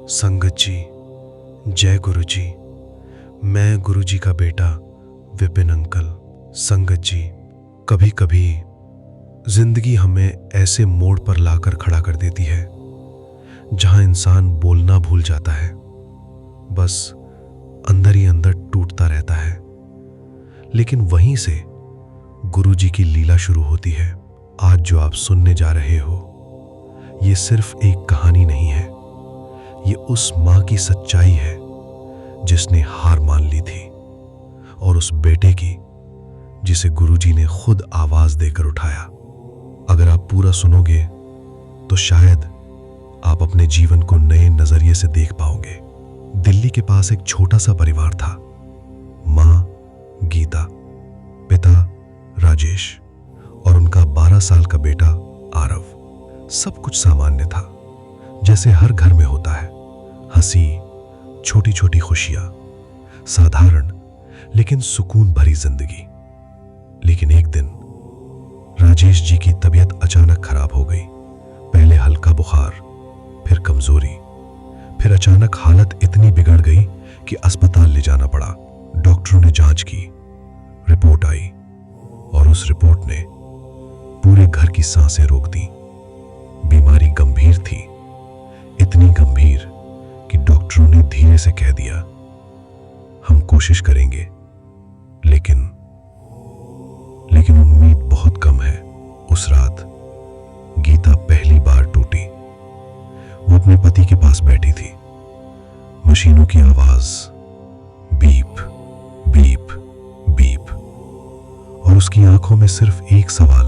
संगत जी, जय गुरु जी। मैं गुरु जी का बेटा विपिन अंकल। संगत जी, कभी कभी जिंदगी हमें ऐसे मोड़ पर लाकर खड़ा कर देती है जहां इंसान बोलना भूल जाता है, बस अंदर ही अंदर टूटता रहता है। लेकिन वहीं से गुरु जी की लीला शुरू होती है। आज जो आप सुनने जा रहे हो, ये सिर्फ एक कहानी नहीं है, ये उस माँ की सच्चाई है जिसने हार मान ली थी, और उस बेटे की जिसे गुरुजी ने खुद आवाज देकर उठाया। अगर आप पूरा सुनोगे तो शायद आप अपने जीवन को नए नजरिए से देख पाओगे। दिल्ली के पास एक छोटा सा परिवार था। माँ गीता, पिता राजेश और उनका 12 साल का बेटा आरव। सब कुछ सामान्य था, जैसे हर घर में होता है। हंसी, छोटी छोटी खुशियां, साधारण लेकिन सुकून भरी जिंदगी। लेकिन एक दिन राजेश जी की तबीयत अचानक खराब हो गई। पहले हल्का बुखार, फिर कमजोरी, फिर अचानक हालत इतनी बिगड़ गई कि अस्पताल ले जाना पड़ा। डॉक्टरों ने जांच की, रिपोर्ट आई और उस रिपोर्ट ने पूरे घर की सांसें रोक दी। बीमारी गंभीर थी, इतनी गंभीर कि डॉक्टरों ने धीरे से कह दिया, हम कोशिश करेंगे, लेकिन उम्मीद बहुत कम है। उस रात गीता पहली बार टूटी। वो अपने पति के पास बैठी थी। मशीनों की आवाज, बीप बीप बीप, और उसकी आंखों में सिर्फ एक सवाल,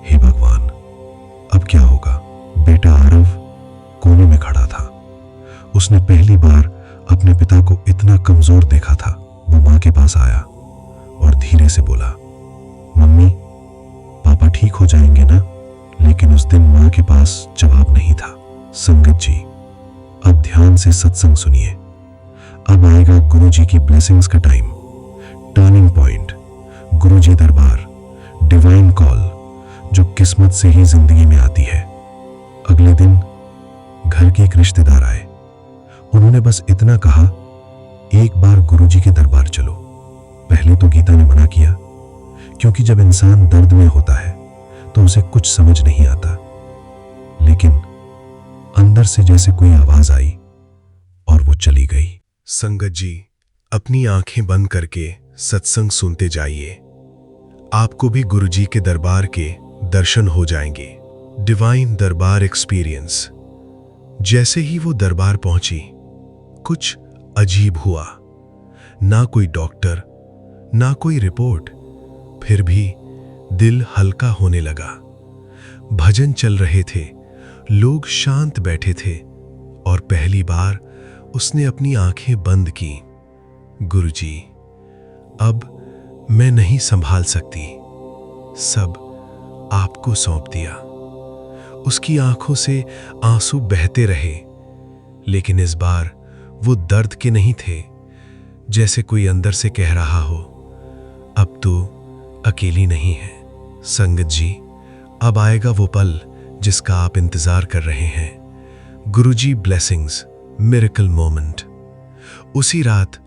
हे भगवान, अब क्या होगा। बेटा आरव कोने में खड़ा था। उसने पहली बार अपने पिता को इतना कमजोर देखा था। वो मां के पास आया और धीरे से बोला, मम्मी, पापा ठीक हो जाएंगे ना। लेकिन उस दिन मां के पास जवाब नहीं था। संगत जी, अब ध्यान से सत्संग सुनिए। अब आएगा गुरु जी की ब्लेसिंग्स का टाइम। टर्निंग पॉइंट, गुरु जी दरबार, डिवाइन कॉल जो किस्मत से ही जिंदगी में आती है। अगले दिन घर के एक रिश्तेदार आए। उन्होंने बस इतना कहा, एक बार गुरुजी के दरबार चलो। पहले तो गीता ने मना किया, क्योंकि जब इंसान दर्द में होता है तो उसे कुछ समझ नहीं आता। लेकिन अंदर से जैसे कोई आवाज आई और वो चली गई। संगत जी, अपनी आंखें बंद करके सत्संग सुनते जाइए। आपको भी गुरुजी के दरबार के दर्शन हो जाएंगे। डिवाइन दरबार एक्सपीरियंस। जैसे ही वो दरबार पहुंची, कुछ अजीब हुआ। ना कोई डॉक्टर, ना कोई रिपोर्ट, फिर भी दिल हल्का होने लगा। भजन चल रहे थे, लोग शांत बैठे थे, और पहली बार उसने अपनी आंखें बंद की। गुरुजी, अब मैं नहीं संभाल सकती, सब आपको सौंप दिया। उसकी आंखों से आंसू बहते रहे, लेकिन इस बार वो दर्द के नहीं थे। जैसे कोई अंदर से कह रहा हो, अब तो अकेली नहीं है। संगत जी, अब आएगा वो पल जिसका आप इंतजार कर रहे हैं। गुरुजी ब्लेसिंग्स, मिरेकल मोमेंट। उसी रात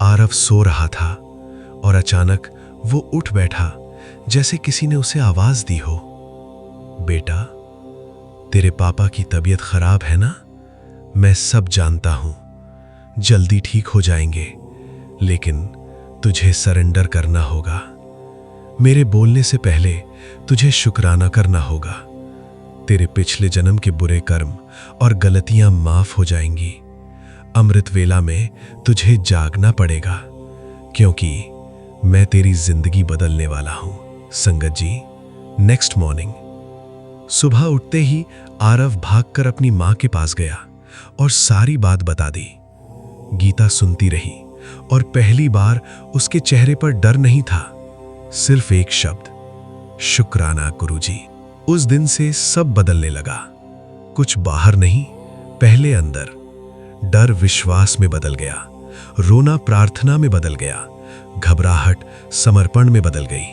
आरव सो रहा था और अचानक वो उठ बैठा, जैसे किसी ने उसे आवाज दी हो, बेटा, तेरे पापा की तबीयत खराब है ना। मैं सब जानता हूं, जल्दी ठीक हो जाएंगे, लेकिन तुझे सरेंडर करना होगा। मेरे बोलने से पहले तुझे शुक्राना करना होगा। तेरे पिछले जन्म के बुरे कर्म और गलतियां माफ हो जाएंगी। अमृत वेला में तुझे जागना पड़ेगा, क्योंकि मैं तेरी जिंदगी बदलने वाला हूं। संगत जी, नेक्स्ट मॉर्निंग सुबह उठते ही आरव भागकर अपनी मां के पास गया और सारी बात बता दी। गीता सुनती रही, और पहली बार उसके चेहरे पर डर नहीं था, सिर्फ एक शब्द, शुक्राना गुरुजी। उस दिन से सब बदलने लगा। कुछ बाहर नहीं, पहले अंदर। डर विश्वास में बदल गया, रोना प्रार्थना में बदल गया, घबराहट समर्पण में बदल गई।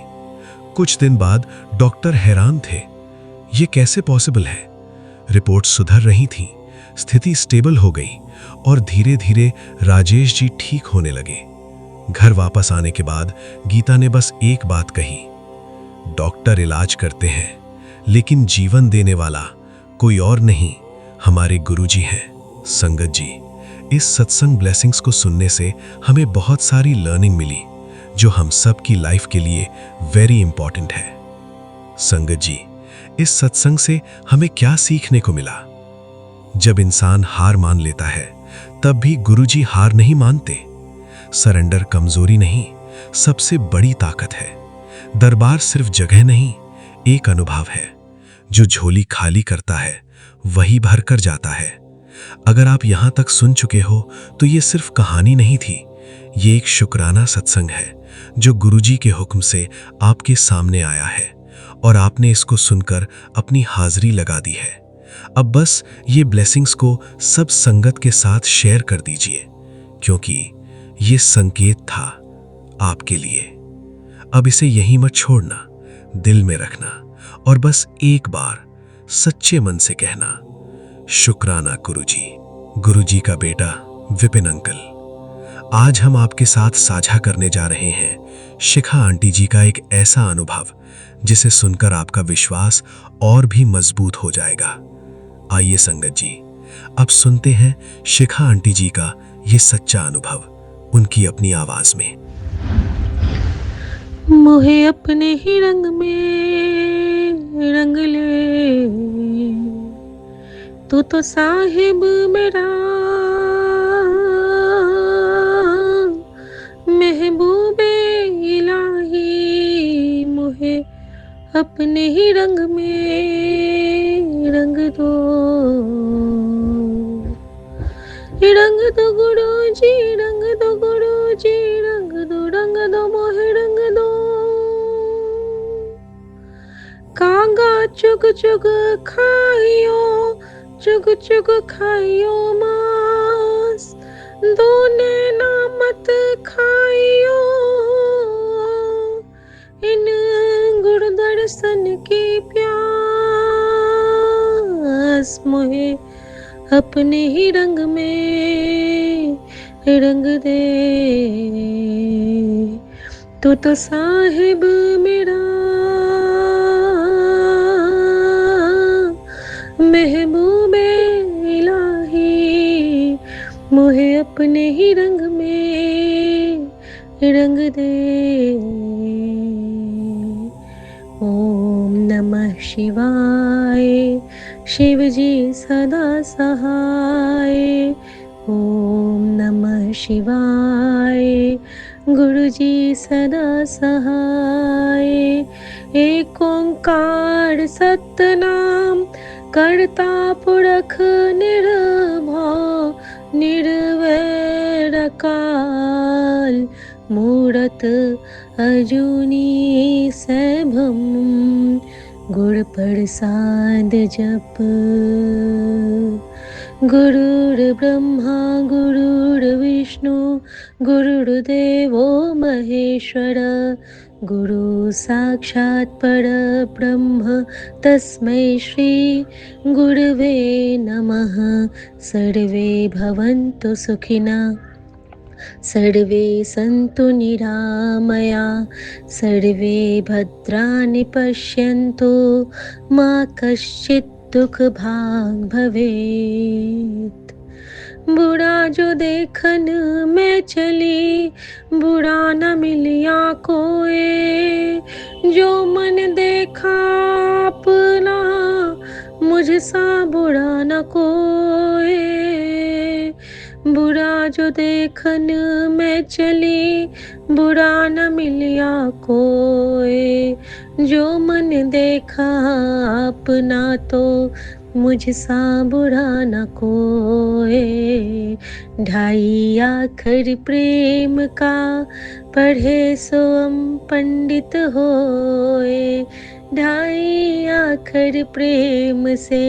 कुछ दिन बाद डॉक्टर हैरान थे, ये कैसे पॉसिबल है। रिपोर्ट सुधर रही थी, स्थिति स्टेबल हो गई और धीरे धीरे राजेश जी ठीक होने लगे। घर वापस आने के बाद गीता ने बस एक बात कही, डॉक्टर इलाज करते हैं लेकिन जीवन देने वाला कोई और नहीं, हमारे गुरुजी हैं। संगत जी, इस सत्संग ब्लेसिंग्स को सुनने से हमें बहुत सारी लर्निंग मिली जो हम सब की लाइफ के लिए वेरी इंपॉर्टेंट है। संगत जी, इस सत्संग से हमें क्या सीखने को मिला? जब इंसान हार मान लेता है तब भी गुरुजी हार नहीं मानते। सरेंडर कमजोरी नहीं, सबसे बड़ी ताकत है। दरबार सिर्फ जगह नहीं, एक अनुभव है। जो झोली खाली करता है वही भर कर जाता है। अगर आप यहां तक सुन चुके हो तो ये सिर्फ कहानी नहीं थी, ये एक शुक्राना सत्संग है जो गुरुजी के हुक्म से आपके सामने आया है और आपने इसको सुनकर अपनी हाजिरी लगा दी है। अब बस ये ब्लेसिंग्स को सब संगत के साथ शेयर कर दीजिए, क्योंकि ये संकेत था आपके लिए। अब इसे यहीं मत छोड़ना, दिल में रखना और बस एक बार सच्चे मन से कहना, शुक्राना गुरुजी। गुरुजी का बेटा विपिन अंकल। आज हम आपके साथ साझा करने जा रहे हैं शिखा आंटी जी का एक ऐसा अनुभव जिसे सुनकर आपका विश्वास और भी मजबूत हो जाएगा। आइए संगत जी, अब सुनते हैं शिखा आंटी जी का ये सच्चा अनुभव उनकी अपनी आवाज में। मोहे अपने ही रंग में रंग ले, तू तो साहिब मेरा महबूबे इलाही। मोहे अपने ही रंग में रंग दो, रंग दो गुरुजी, रंग दो गुरुजी, रंग दो मोहे रंग दो। कागा चुग चुग खाइयो, चुग चुग खाइयो मांस, दूने ना मत खाइयो इन गुड़ दर्शन की प्यास। मोहे अपने ही रंग में रंग दे, तू तो साहिब मेरा महबूबे इलाही। मोहे अपने ही रंग में रंग दे। ओम नमः शिवाय, शिव जी सदा सहाय। ओम नमः शिवाय, गुरु जी सदा सहाय। एक ओंकार सतनाम, करता पुरख निर्भव निर्वैर काल। मूरत अजूनी सैभम, गुर प्रसाद जप। गुरुर् ब्रह्मा गुरुर्विष्णु गुरुर्देवो महेश्वर। गुरु साक्षात् परब्रह्म तस्मै श्री गुरवे नमः। सर्वे भवन्तु सुखिनः, सर्वे सन्तु निरामया, सर्वे भद्राणि पश्यन्तु, मा कश्चित् दुख भाग भवेत्। बुरा जो देखन मैं चली, बुरा न मिलिया कोई। जो मन देखा अपना, मुझसा बुरा न कोई। बुरा जो देखन मैं चली, बुरा न मिलिया कोई। जो मन देखा अपना, तो मुझसा बुरा न कोई। ढाई आखर प्रेम का, पढ़े सोम पंडित होए। ढाई आखर प्रेम से,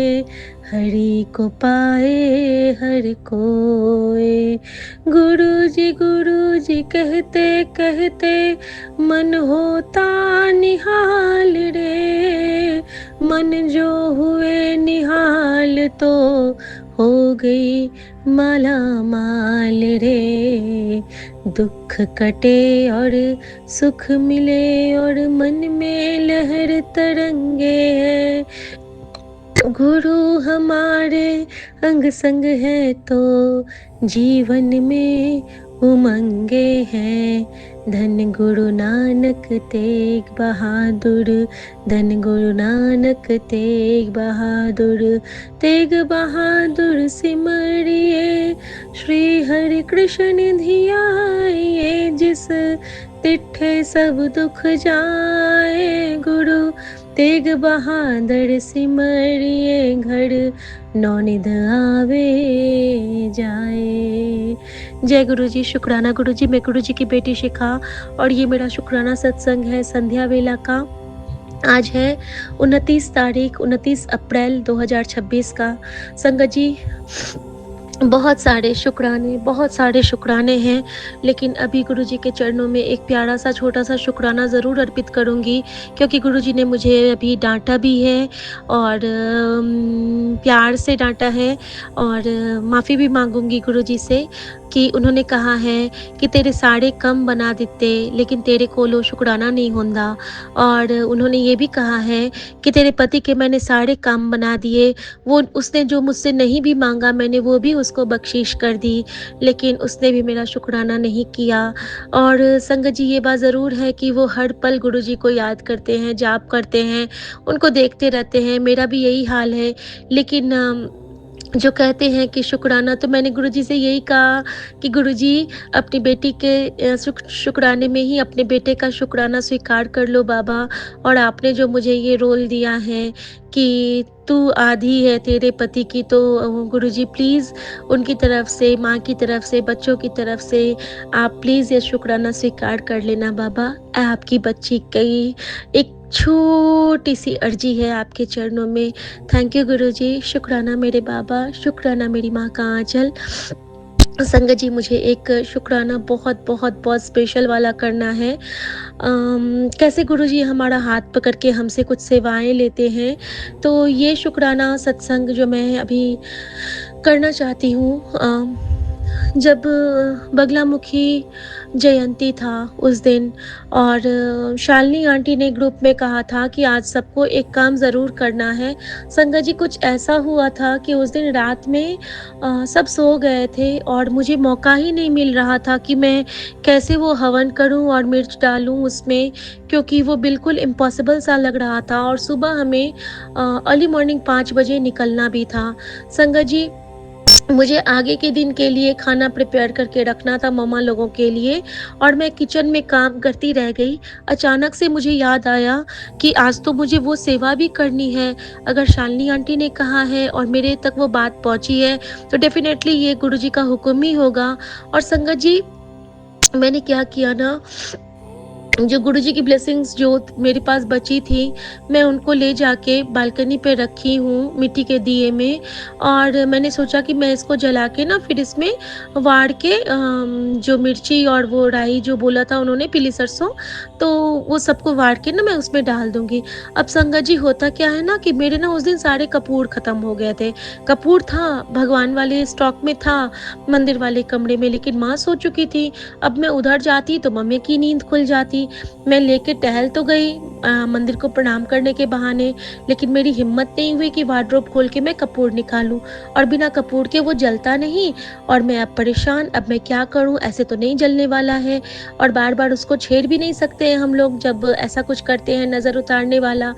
हरि को पाए हर कोई। गुरु जी कहते कहते, मन होता निहाल रे। मन जो हुए निहाल, तो हो गई माला माल रे। दुख कटे और सुख मिले और मन में लहर तरंगे है। गुरु हमारे अंग संग है तो जीवन में उमंगे हैं। धन गुरु नानक तेग बहादुर, धन गुरु नानक तेग बहादुर। तेग बहादुर सिमरिए श्री हरि कृष्ण धियाए। जिस तिठे सब दुख जाए, गुरु तेग बहादुर सिमरिए घर नौनिध आवे जाए। जय गुरु जी। शुक्राना गुरु जी। मैं गुरु जी की बेटी शिखा और ये मेरा शुक्राना सत्संग है संध्या वेला का। आज है 29 अप्रैल 2026 का। संगत जी, बहुत सारे शुक्राने हैं, लेकिन अभी गुरुजी के चरणों में एक प्यारा सा छोटा सा शुक्राना ज़रूर अर्पित करूँगी, क्योंकि गुरुजी ने मुझे अभी डांटा भी है और प्यार से डांटा है। और माफ़ी भी मांगूंगी गुरुजी से कि उन्होंने कहा है कि तेरे साड़े कम बना देते लेकिन तेरे कोलो शुक्राना नहीं होंदा। और उन्होंने ये भी कहा है कि तेरे पति के मैंने साड़े कम बना दिए, वो उसने जो मुझसे नहीं भी मांगा मैंने वो भी उसको बख्शीश कर दी, लेकिन उसने भी मेरा शुक्राना नहीं किया। और संगत जी, ये बात ज़रूर है कि वो हर पल गुरुजी को याद करते हैं, जाप करते हैं, उनको देखते रहते हैं। मेरा भी यही हाल है, लेकिन जो कहते हैं कि शुक्राना, तो मैंने गुरुजी से यही कहा कि गुरुजी अपनी बेटी के शुक्राने में ही अपने बेटे का शुक्राना स्वीकार कर लो बाबा। और आपने जो मुझे ये रोल दिया है कि तू आधी है तेरे पति की, तो गुरुजी प्लीज़ उनकी तरफ से, माँ की तरफ से, बच्चों की तरफ से आप प्लीज़ ये शुक्राना स्वीकार कर लेना बाबा। आपकी बच्ची की एक छोटी सी अर्जी है आपके चरणों में। थैंक यू गुरुजी। शुक्राना मेरे बाबा, शुक्राना मेरी माँ का आंचल। संगत जी, मुझे एक शुक्राना बहुत बहुत बहुत स्पेशल वाला करना है। कैसे गुरुजी हमारा हाथ पकड़ के हमसे कुछ सेवाएं लेते हैं, तो ये शुक्राना सत्संग जो मैं अभी करना चाहती हूँ, जब बगलामुखी जयंती था उस दिन, और शालिनी आंटी ने ग्रुप में कहा था कि आज सबको एक काम ज़रूर करना है। संगत जी, कुछ ऐसा हुआ था कि उस दिन रात में सब सो गए थे और मुझे मौका ही नहीं मिल रहा था कि मैं कैसे वो हवन करूं और मिर्च डालूं उसमें, क्योंकि वो बिल्कुल इम्पॉसिबल सा लग रहा था। और सुबह हमें अर्ली मॉर्निंग 5 बजे निकलना भी था। संगत जी, मुझे आगे के दिन के लिए खाना प्रिपेयर करके रखना था मम्मा लोगों के लिए, और मैं किचन में काम करती रह गई। अचानक से मुझे याद आया कि आज तो मुझे वो सेवा भी करनी है। अगर शालिनी आंटी ने कहा है और मेरे तक वो बात पहुंची है, तो डेफिनेटली ये गुरुजी का हुक्म ही होगा। और संगत जी, मैंने क्या किया ना, जो गुरुजी की ब्लेसिंग्स जो मेरे पास बची थी, मैं उनको ले जाके बालकनी पे रखी हूँ मिट्टी के दिए में। और मैंने सोचा कि मैं इसको जला के ना फिर इसमें वाड़ के जो मिर्ची और वो राई जो बोला था उन्होंने, पीली सरसों, तो वो सबको वाड़ के ना मैं उसमें डाल दूँगी। अब संगत जी, होता क्या है ना कि मेरे ना उस दिन सारे कपूर ख़त्म हो गए थे। कपूर था भगवान वाले स्टॉक में था मंदिर वाले कमरे में, लेकिन माँ सो चुकी थी। अब मैं उधर जाती तो मम्मी की नींद खुल जाती। मैं लेके टहल तो गई मंदिर को प्रणाम करने के बहाने, लेकिन मेरी हिम्मत नहीं हुई कि वार्डरोब खोल के मैं कपूर निकालूं, और बिना कपूर के वो जलता नहीं। और मैं अब परेशान, अब मैं क्या करूं, ऐसे तो नहीं जलने वाला है, और बार बार उसको छेड़ भी नहीं सकते हैं हम लोग जब ऐसा कुछ करते हैं नज़र उतारने वाला।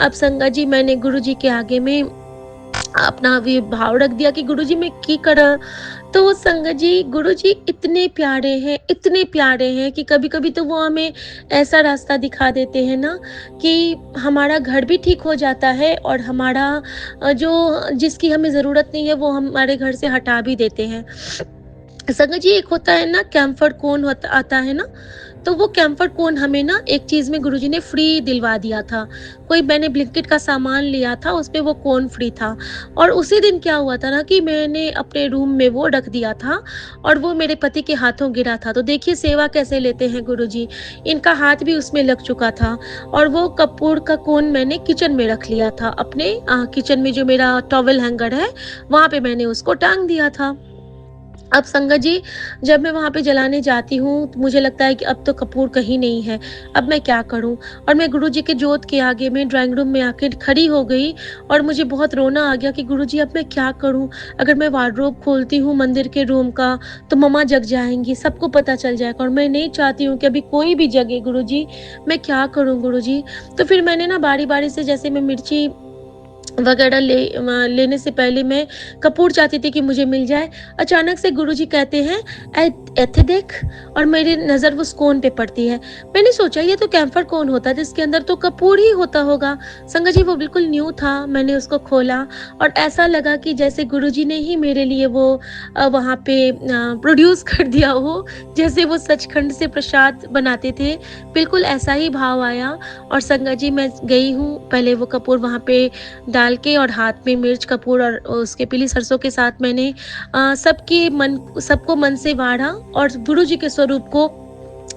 अब संगत जी, मैंने गुरुजी के आगे में अपना भी भाव रख दिया कि गुरुजी मैं की करा। तो संगत जी, गुरुजी इतने प्यारे हैं कि कभी कभी तो वो हमें ऐसा रास्ता दिखा देते हैं ना कि हमारा घर भी ठीक हो जाता है, और हमारा जो जिसकी हमें ज़रूरत नहीं है वो हमारे घर से हटा भी देते हैं। संगत जी, एक होता है ना कैम्फर कोन होता आता है ना, तो वो कैम्फर कोन हमें ना एक चीज़ में गुरुजी ने फ्री दिलवा दिया था। कोई मैंने ब्लिंकिट का सामान लिया था, उसपे वो कोन फ्री था और उसी दिन क्या हुआ था ना कि मैंने अपने रूम में वो रख दिया था और वो मेरे पति के हाथों गिरा था। तो देखिए सेवा कैसे लेते हैं गुरुजी, इनका हाथ भी उसमें लग चुका था और वो कपूर का कोन मैंने किचन में रख लिया था। अपने किचन में जो मेरा टॉवल हैंगर है, वहाँ पे मैंने उसको टाँग दिया था। अब संगत जी, जब मैं वहाँ पे जलाने जाती हूँ, तो मुझे लगता है कि अब तो कपूर कहीं नहीं है, अब मैं क्या करूँ? और मैं गुरुजी के जोत के आगे में ड्राइंग रूम में आके खड़ी हो गई और मुझे बहुत रोना आ गया कि गुरुजी अब मैं क्या करूँ? अगर मैं वार्डरोब खोलती हूँ मंदिर के रूम का, तो मम्मा जग जाएँगी, सबको पता चल जाएगा और मैं नहीं चाहती हूँ कि अभी कोई भी जगे गुरुजी, मैं क्या करूँ गुरुजी? तो फिर मैंने ना बारी-बारी से जैसे मैं मिर्ची वगैरह लेने से पहले मैं कपूर चाहती थी कि मुझे मिल जाए। अचानक से गुरुजी कहते हैं, ऐथे देख, और मेरी नज़र उस कोन पे पड़ती है। मैंने सोचा ये तो कैम्फर कोन होता है जिसके अंदर तो कपूर ही होता होगा। संगत जी, वो बिल्कुल न्यू था। मैंने उसको खोला और ऐसा लगा कि जैसे गुरुजी ने ही मेरे लिए वो वहाँ पे प्रोड्यूस कर दिया हो, जैसे वो सचखंड से प्रसाद बनाते थे, बिल्कुल ऐसा ही भाव आया। और संगत जी, मैं गई हूँ, पहले वो कपूर वहाँ पे डाल के और हाथ में मिर्च, कपूर और उसके पीली सरसों के साथ मैंने सबको मन से वाढ़ा और गुरु जी के स्वरूप को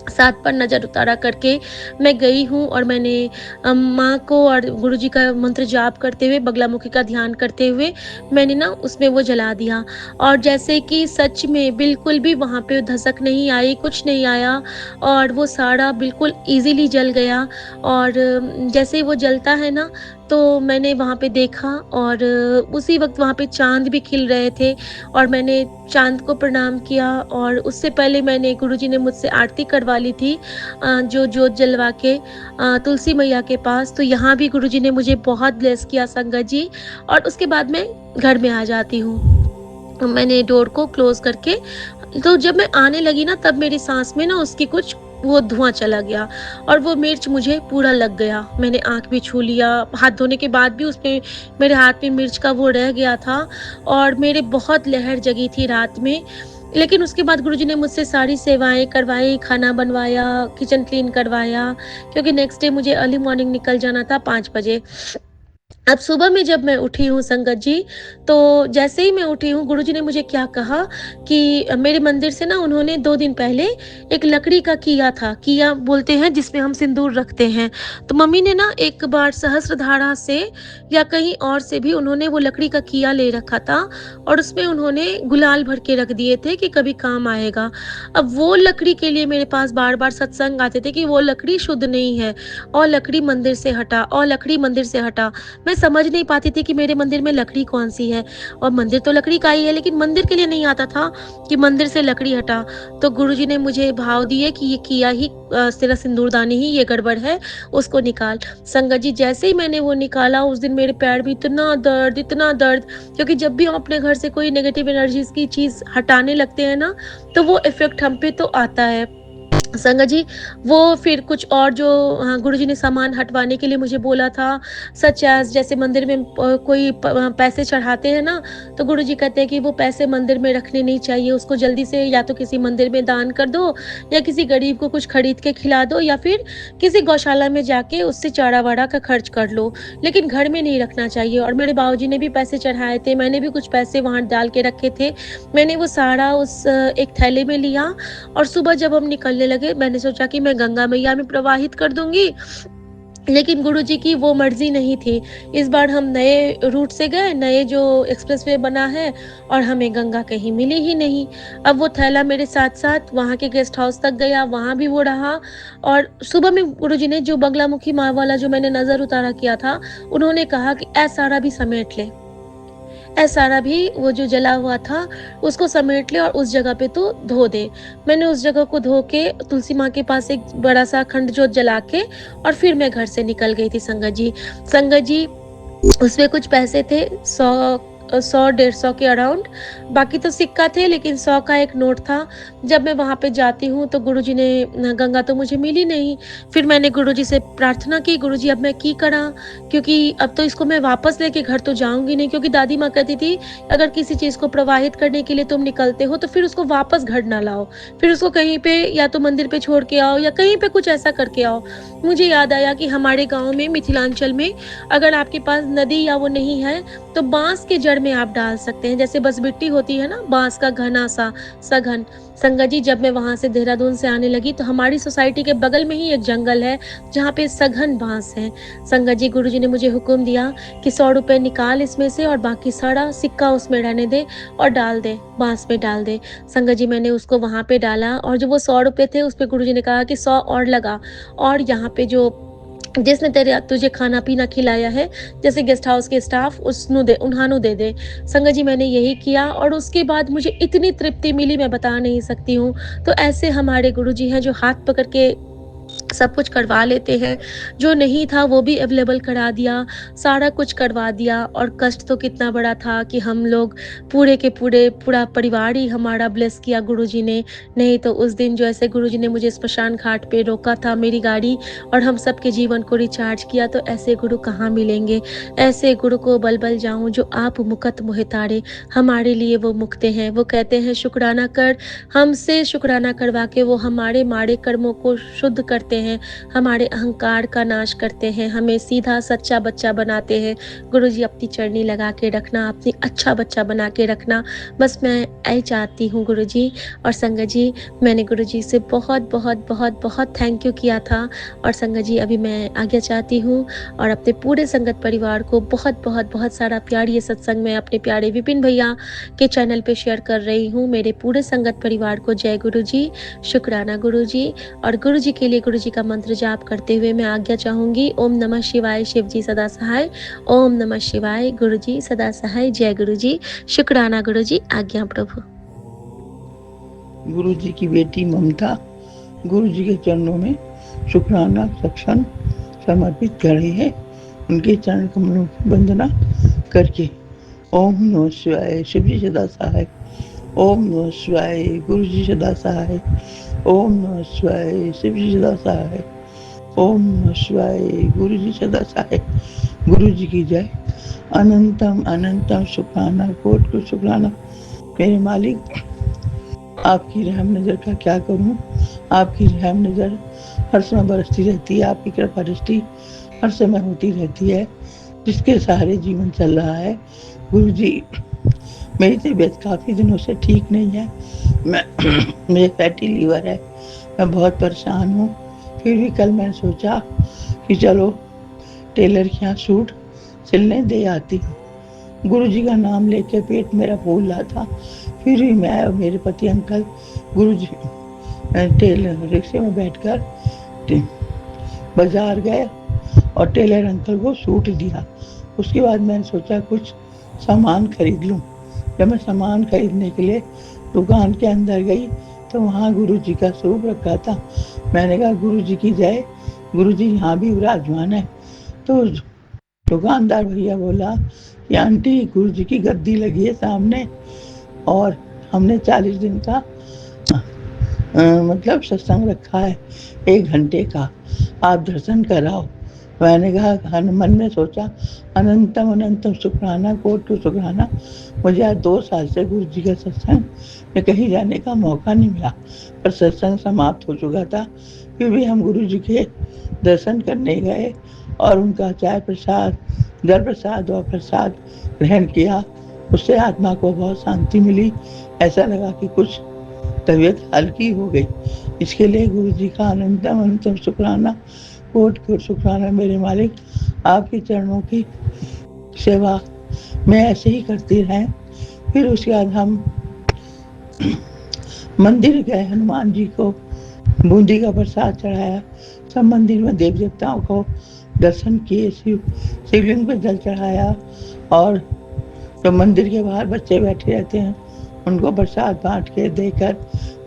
साथ पर नज़र उतारा करके मैं गई हूँ और मैंने माँ को और गुरुजी का मंत्र जाप करते हुए, बगलामुखी का ध्यान करते हुए मैंने ना उसमें वो जला दिया और जैसे कि सच में बिल्कुल भी वहाँ पे धसक नहीं आई, कुछ नहीं आया और वो साड़ा बिल्कुल ईज़िली जल गया। और जैसे ही वो जलता है ना, तो मैंने वहाँ पे देखा और उसी वक़्त वहाँ पे चाँद भी खिल रहे थे और मैंने चाँद को प्रणाम किया। और उससे पहले मैंने गुरुजी ने मुझसे आरती करवा ली थी, जो जोत जलवा के तुलसी मैया के पास। तो यहाँ भी गुरुजी ने मुझे बहुत ब्लेस किया संगत जी। और उसके बाद मैं घर में आ जाती हूँ। मैंने डोर को क्लोज़ करके, तो जब मैं आने लगी ना, तब मेरी साँस में ना उसकी कुछ वो धुआँ चला गया और वो मिर्च मुझे पूरा लग गया। मैंने आँख भी छू लिया, हाथ धोने के बाद भी उसपे मेरे हाथ में मिर्च का वो रह गया था और मेरे बहुत लहर जगी थी रात में। लेकिन उसके बाद गुरुजी ने मुझसे सारी सेवाएँ करवाई, खाना बनवाया, किचन क्लीन करवाया, क्योंकि नेक्स्ट डे मुझे अर्ली मॉर्निंग निकल जाना था 5 बजे। अब सुबह में जब मैं उठी हूँ संगत जी, तो जैसे ही मैं उठी हूँ, गुरुजी ने मुझे क्या कहा कि मेरे मंदिर से ना उन्होंने 2 दिन पहले एक लकड़ी का किया था, किया बोलते हैं जिसमें हम सिंदूर रखते हैं। तो मम्मी ने ना एक बार सहस्त्रधारा से या कहीं और से भी उन्होंने वो लकड़ी का किया ले रखा था और उसमें उन्होंने गुलाल भर के रख दिए थे कि कभी काम आएगा। अब वो लकड़ी के लिए मेरे पास बार-बार सत्संग आते थे कि वो लकड़ी शुद्ध नहीं है और लकड़ी मंदिर से हटा और लकड़ी मंदिर से हटा। मैं समझ नहीं पाती थी कि मेरे मंदिर में लकड़ी कौन-सी है और मंदिर तो लकड़ी का ही है, लेकिन मंदिर के लिए नहीं आता था कि मंदिर से लकड़ी हटा। तो गुरुजी ने मुझे भाव दिए कि ये किया ही तेरा सिंदूरदानी ही ये गड़बड़ है, उसको निकाल। संगत जी, जैसे ही मैंने वो निकाला, उस दिन मेरे पैर में इतना दर्द, क्योंकि जब भी हम अपने घर से कोई नेगेटिव एनर्जीज़ की चीज़ हटाने लगते हैं ना, तो वो इफ़ेक्ट हम पे तो आता है। संगत जी, वो फिर कुछ और जो गुरुजी ने सामान हटवाने के लिए मुझे बोला था, सच एज़ जैसे मंदिर में कोई पैसे चढ़ाते हैं ना, तो गुरुजी कहते हैं कि वो पैसे मंदिर में रखने नहीं चाहिए, उसको जल्दी से या तो किसी मंदिर में दान कर दो या किसी गरीब को कुछ खरीद के खिला दो या फिर किसी गौशाला में जाके उससे चारा-वारा का खर्च कर लो, लेकिन घर में नहीं रखना चाहिए। और मेरे बाबूजी ने भी पैसे चढ़ाए थे, मैंने भी कुछ पैसे वहाँ डाल के रखे थे। मैंने वो सारा उस एक थैले में लिया और सुबह जब हम निकलने लगे, मैंने सोचा कि मैं गंगा मैया में प्रवाहित कर दूँगी, लेकिन गुरुजी की वो मर्ज़ी नहीं थी। इस बार हम नए रूट से गए, नए जो एक्सप्रेसवे बना है और हमें गंगा कहीं मिली ही नहीं। अब वो थैला मेरे साथ-साथ वहाँ के गेस्ट हाउस तक गया, वहाँ भी वो रहा और सुबह में गुरुजी ने जो बगलामुखी माँ वाला जो मैंने नज़र उतारा किया था, उन्होंने कहा कि ऐ सारा भी समेट ले। सारा भी वो जो जला हुआ था उसको समेट ले और उस जगह पे तू धो दे। मैंने उस जगह को धो के तुलसी माँ के पास एक बड़ा-सा अखंड जोत जला के और फिर मैं घर से निकल गई थी संगत जी। संगत जी, उसमें कुछ पैसे थे, 100 100-150 के अराउंड, बाकी तो सिक्का थे लेकिन 100 का एक नोट था। जब मैं वहाँ पे जाती हूँ तो गुरुजी ने गंगा तो मुझे मिली नहीं। फिर मैंने गुरुजी से प्रार्थना की, गुरुजी अब मैं की करा? क्योंकि अब तो इसको मैं वापस लेके घर तो जाऊँगी नहीं, क्योंकि दादी माँ कहती थी अगर किसी चीज़ को प्रवाहित करने के लिए तुम निकलते हो तो फिर उसको वापस घर ना लाओ। फिर उसको कहीं पे या तो मंदिर पे छोड़ के आओ या कहीं पे कुछ ऐसा करके आओ। मुझे याद आया कि हमारे गाँव में, मिथिलांचल में, अगर आपके पास नदी या वो नहीं है तो बाँस के जड़ में आप डाल सकते हैं। जैसे बसबिट्टी होती है ना, बाँस का घना सा सघन। संगत जी, जब मैं वहाँ से देहरादून से आने लगी तो हमारी सोसाइटी के बगल में ही एक जंगल है जहाँ पे सघन बाँस है। संगत जी, गुरुजी ने मुझे हुक्म दिया कि 100 रुपए निकाल इसमें से और बाकी सारा सिक्का उसमें रहने दे और डाल दे, बाँस में डाल दे। संगत जी, मैंने उसको वहाँ पे डाला और जो वो 100 रुपए थे उस पे गुरुजी ने कहा कि 100 और लगा और यहाँ पे जो जिसने तुझे खाना-पीना खिलाया है, जैसे गेस्ट हाउस के स्टाफ, उन्हानु दे दे। संगत जी, मैंने यही किया और उसके बाद मुझे इतनी तृप्ति मिली मैं बता नहीं सकती हूँ। तो ऐसे हमारे गुरुजी हैं जो हाथ पकड़ के सब कुछ करवा लेते हैं। जो नहीं था वो भी अवेलेबल करा दिया, सारा कुछ करवा दिया। और कष्ट तो कितना बड़ा था कि हम लोग पूरे के पूरा परिवार ही हमारा ब्लेस किया गुरुजी ने। नहीं तो उस दिन जो ऐसे गुरुजी ने मुझे स्मशान घाट पे रोका था मेरी गाड़ी और हम सबके जीवन को रिचार्ज किया, तो ऐसे गुरु कहाँ मिलेंगे। ऐसे गुरु को बल जाऊँ जो आप मुकत मोहि तारे, हमारे लिए वो मुक्ते हैं। वो कहते हैं शुक्राना कर, हमसे शुक्राना करवा के वो हमारे माड़े कर्मों को शुद्ध करते हैं, हमारे अहंकार का नाश करते हैं, हमें सीधा सच्चा बच्चा बनाते हैं। गुरुजी, अपनी चरनी लगा के रखना, अपनी अच्छा बच्चा बना के रखना, बस मैं यही चाहती हूँ गुरुजी। और संगत जी, मैंने गुरुजी से बहुत बहुत बहुत बहुत थैंक यू किया था। और संगत जी, अभी मैं आज्ञा चाहती हूँ और अपने पूरे संगत परिवार को बहुत बहुत बहुत सारा प्यार ये सत्संग में अपने प्यारे विपिन भैया के चैनल पे शेयर कर रही हूँ। मेरे पूरे संगत परिवार को जय गुरुजी, शुक्राना गुरुजी। और गुरुजी के लिए गुरुजी का मंत्र जाप करते हुए मैं आज्ञा चाहूंगी। ओम नमः शिवाय, शिव जी सदा सहाय। ओम नमः शिवाय, गुरुजी सदा सहाय। जय गुरुजी, शुक्राना गुरुजी, आज्ञा प्रभु। गुरुजी की बेटी ममता गुरुजी के चरणों में शुक्राना सत्संग समर्पित कर रही है। उनके चरण कमलों की वंदना करके ओम नमः शिवाय, शिव जी सदा सहाय। ओम नमः शिवाय, गुरुजी सदा सहाय। ओम नमः शिवाय, शिव जी सदा सहाय। ओम नमः शिवाय, गुरुजी सदा सहाय। गुरुजी की जय। अनंतम अनंतम शुक्राना, कोट को शुक्राना। मेरे मालिक, आपकी रहम नज़र का क्या करूं। आपकी रहम नज़र हर समय बरसती रहती है, आपकी कृपा दृष्टि हर समय होती रहती है, जिसके सहारे जीवन चल रहा है। गुरुजी, मेरी तबीयत काफ़ी दिनों से ठीक नहीं है। मेरे फैटी लीवर है, मैं बहुत परेशान हूँ। फिर भी कल मैंने सोचा कि चलो टेलर के यहाँ सूट सिलने दे आती हूँ। गुरुजी का नाम लेके पेट मेरा फूल रहा था। फिर भी मैं और मेरे पति अंकल गुरुजी टेलर रिक्शे में बैठकर बाजार गए और टेलर अंकल को सूट दिया। उसके बाद मैंने सोचा कुछ सामान खरीद लूँ। जब मैं सामान खरीदने के लिए दुकान के अंदर गई तो वहाँ गुरुजी का स्वरूप रखा था। मैंने कहा गुरुजी की जय, गुरुजी यहाँ भी विराजमान है। तो दुकानदार भैया बोला कि आंटी, गुरुजी की गद्दी लगी है सामने और हमने 40 दिन का मतलब सत्संग रखा है, 1 घंटे का, आप दर्शन कराओ। मैंने कहा, मन में सोचा अनंतम अनंतम शुक्राना, कोट को शुक्राना। मुझे आज 2 साल से गुरु जी का सत्संग में कहीं जाने का मौका नहीं मिला, पर सत्संग समाप्त हो चुका था। फिर भी हम गुरु जी के दर्शन करने गए और उनका चाय प्रसाद, जल प्रसाद और प्रसाद ग्रहण किया। उससे आत्मा को बहुत शांति मिली। ऐसा लगा कि कुछ तबीयत हल्की हो गई। इसके लिए गुरु जी का अनंतम अनंतम शुक्राना, कोट कोट शुक्राना। मेरे मालिक, आपके चरणों की सेवा मैं ऐसे ही करती रहें। फिर उसके बाद हम मंदिर गए, हनुमान जी को बूंदी का प्रसाद चढ़ाया। सब मंदिर में देव देवताओं को दर्शन किए, शिवलिंग पर जल चढ़ाया और जो मंदिर के बाहर बच्चे बैठे रहते हैं उनको प्रसाद बांट के देकर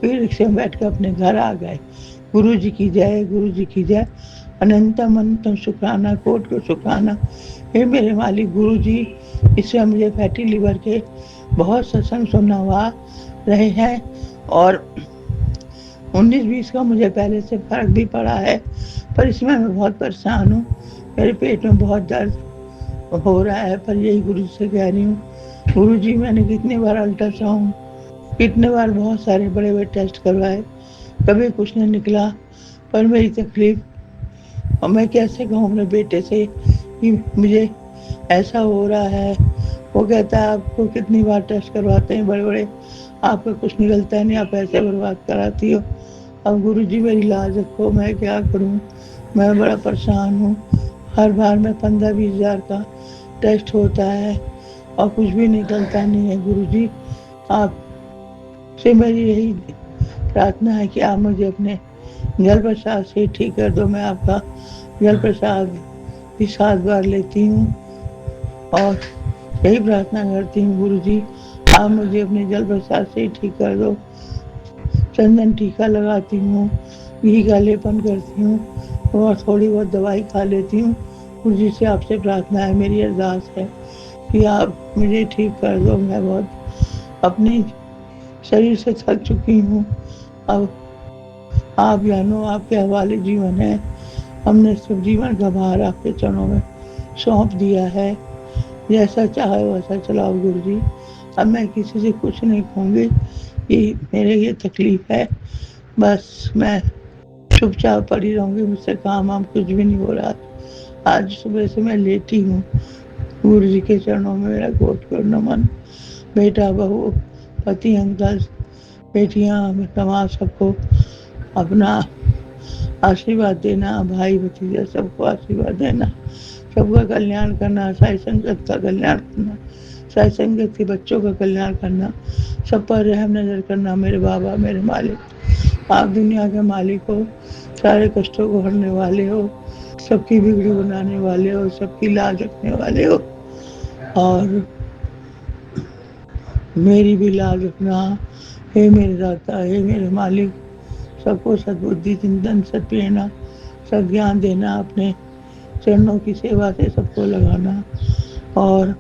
फिर रिक्शे में बैठ कर अपने घर आ गए। गुरु जी की जय, गुरु जी की जय। अनंतम अनंतम शुक्राना, कोट को शुक्राना। हे मेरे मालिक गुरु जी, इससे मुझे फैटी लिवर के बहुत सत्संग सुनना हुआ रहे हैं और 19-20 का मुझे पहले से फर्क भी पड़ा है, पर इसमें मैं बहुत परेशान हूँ। मेरे पेट में बहुत दर्द हो रहा है, पर यही गुरु जी से कह रही हूँ, गुरु जी मैंने कितनी बार अल्ट्रासाउंड, कितने बार बहुत सारे बड़े बड़े टेस्ट करवाए, कभी कुछ नहीं निकला। पर मेरी तकलीफ, और मैं कैसे कहूँ अपने बेटे से कि मुझे ऐसा हो रहा है। वो कहता है आपको कितनी बार टेस्ट करवाते हैं बड़े बड़े, आपका कुछ निकलता है नहीं, आप ऐसे बर्बाद कराती हो। अब गुरु जी मेरी लाज रखो, मैं क्या करूँ, मैं बड़ा परेशान हूँ। हर बार में 15-20 हज़ार का टेस्ट होता है और कुछ भी निकलता नहीं है। गुरु जी आपसे मेरी यही प्रार्थना है कि आप मुझे अपने जल प्रसाद से ठीक कर दो। मैं आपका जल प्रसाद भी 7 बार लेती हूँ और यही प्रार्थना करती हूँ, गुरु जी आप मुझे अपने जल प्रसाद से ठीक कर दो। चंदन टीका लगाती हूँ, घी का लेपन करती हूँ और थोड़ी बहुत दवाई खा लेती हूँ। गुरु जी से आपसे प्रार्थना है, मेरी अरदास है कि आप मुझे ठीक कर दो। मैं बहुत अपने शरीर से थक चुकी हूँ। अब आप जानो, आपके हवाले जीवन है। हमने सब जीवन का भार आपके चरणों में सौंप दिया है। जैसा चाहे वैसा चलाओ गुरु जी। अब मैं किसी से कुछ नहीं कहूँगी कि मेरे ये तकलीफ है, बस मैं चुपचाप पड़ी रहूँगी। मुझसे काम वाम कुछ भी नहीं हो रहा। आज सुबह से मैं लेटी हूँ। गुरु जी के चरणों में मेरा कोट कोट नमन। बेटा बहू पति अंकल बेटियाँ तमाम सबको अपना आशीर्वाद देना, भाई भतीजा सबको आशीर्वाद देना, सबका कल्याण करना, साई संगत का कल्याण करना, साई संगत के बच्चों का कल्याण करना, सब पर रहम नजर करना। मेरे बाबा मेरे मालिक, आप दुनिया के मालिक हो, सारे कष्टों को हरने वाले हो, सबकी बिगड़ी बनाने वाले हो, सबकी लाज रखने वाले हो और मेरी भी लाज रखना। हे मेरे दाता, हे मेरे मालिक, सबको सद्बुद्धि चिंतन सत्प्रेरणा सब ज्ञान देना, अपने चरणों की सेवा से सबको लगाना और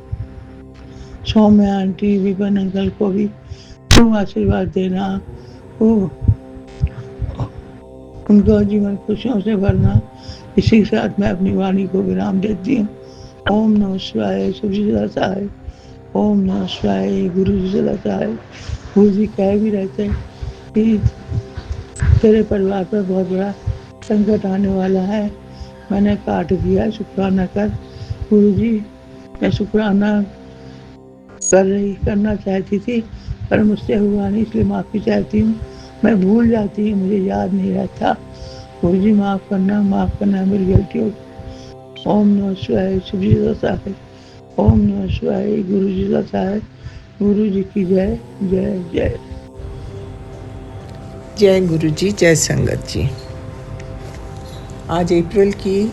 सौम्य आंटी विपन अंकल को भी खूब आशीर्वाद देना, खूब उनका जीवन खुशियों से भरना। इसी के साथ मैं अपनी वाणी को विराम देती हूँ। ओम नमः शिवाय। शिव जी सदा सहाय। ओम नमः शिवाय। गुरु जी सदा सहाय। गुरु जी कह भी रहते हैं कि तेरे परिवार पर बहुत बड़ा संकट आने वाला है। मैंने काट दिया, शुक्राना कर। गुरु जी मैं शुक्राना करना चाहती थी पर मुझसे हुआ नहीं, इसलिए माफ़ी चाहती हूँ। मैं भूल जाती हूँ, मुझे याद नहीं रहता। गुरु जी माफ़ करना मेरी गलती हो। ओम नमः शिवाय। शिव जी दशा है। ओम नमः शिवाय। गुरु जी दशा है। गुरु जी की जय जय जय। जय गुरु जी, जय संगत जी। आज अप्रैल की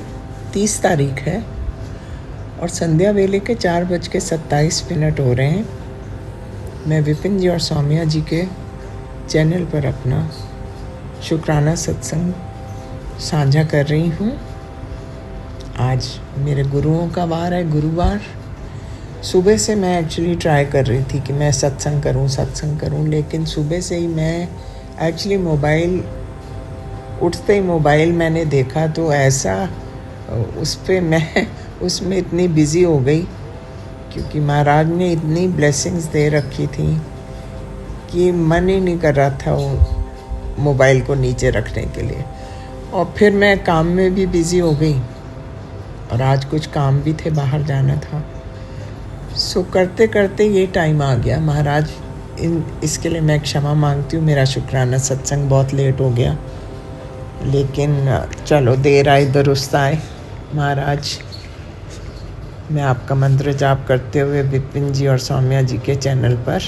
30 तारीख है और संध्या वेले के 4:27 हो रहे हैं। मैं विपिन जी और सौम्या जी के चैनल पर अपना शुक्राना सत्संग साझा कर रही हूँ। आज मेरे गुरुओं का वार है, गुरुवार। सुबह से मैं एक्चुअली ट्राई कर रही थी कि मैं सत्संग करूँ, लेकिन सुबह से ही मैं एक्चुअली उठते ही मोबाइल मैंने देखा तो ऐसा उस पर मैं उसमें इतनी बिज़ी हो गई, क्योंकि महाराज ने इतनी ब्लेसिंग्स दे रखी थी कि मन ही नहीं कर रहा था वो मोबाइल को नीचे रखने के लिए। और फिर मैं काम में भी बिज़ी हो गई और आज कुछ काम भी थे, बाहर जाना था। सो करते करते ये टाइम आ गया। महाराज इसके लिए मैं क्षमा मांगती हूँ। मेरा शुक्राना सत्संग बहुत लेट हो गया, लेकिन चलो देर आए दुरुस्त आए। महाराज मैं आपका मंत्र जाप करते हुए विपिन जी और सौम्या जी के चैनल पर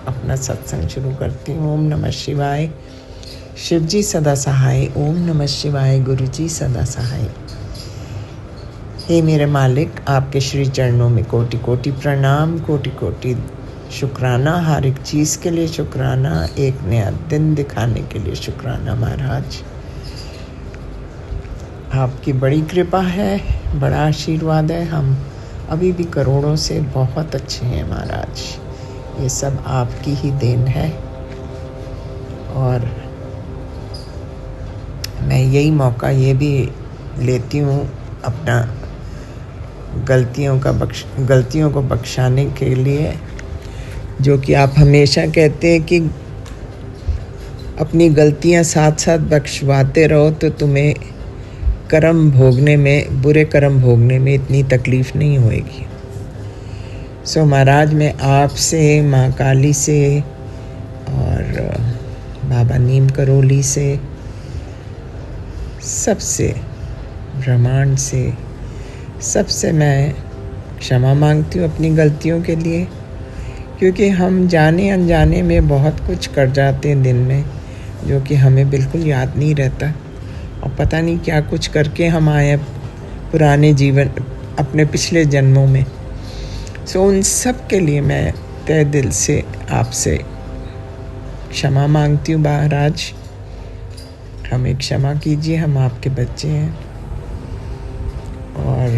अपना सत्संग शुरू करती हूँ। ओम नमः शिवाय। शिव जी सदा सहाय। ओम नमः शिवाय। गुरु जी सदा सहाय। हे मेरे मालिक, आपके श्री चरणों में कोटि कोटि प्रणाम, कोटि कोटि शुक्राना। हर एक चीज़ के लिए शुक्राना, एक नया दिन दिखाने के लिए शुक्राना। महाराज आपकी बड़ी कृपा है, बड़ा आशीर्वाद है। हम अभी भी करोड़ों से बहुत अच्छे हैं महाराज। ये सब आपकी ही देन है। और मैं यही मौका ये भी लेती हूँ अपना गलतियों को बख्शाने के लिए, जो कि आप हमेशा कहते हैं कि अपनी गलतियाँ साथ साथ बख्शवाते रहो तो तुम्हें बुरे कर्म भोगने में इतनी तकलीफ़ नहीं होएगी। सो महाराज, मैं आपसे, माँ काली से और बाबा नीम करोली से, सबसे, ब्रह्मांड से, सबसे मैं क्षमा मांगती हूँ अपनी गलतियों के लिए, क्योंकि हम जाने अनजाने में बहुत कुछ कर जाते हैं दिन में, जो कि हमें बिल्कुल याद नहीं रहता, और पता नहीं क्या कुछ करके हम आए पुराने जीवन, अपने पिछले जन्मों में। सो उन सब के लिए मैं तहे दिल से आपसे क्षमा मांगती हूँ महाराज। हमें क्षमा कीजिए, हम आपके बच्चे हैं। और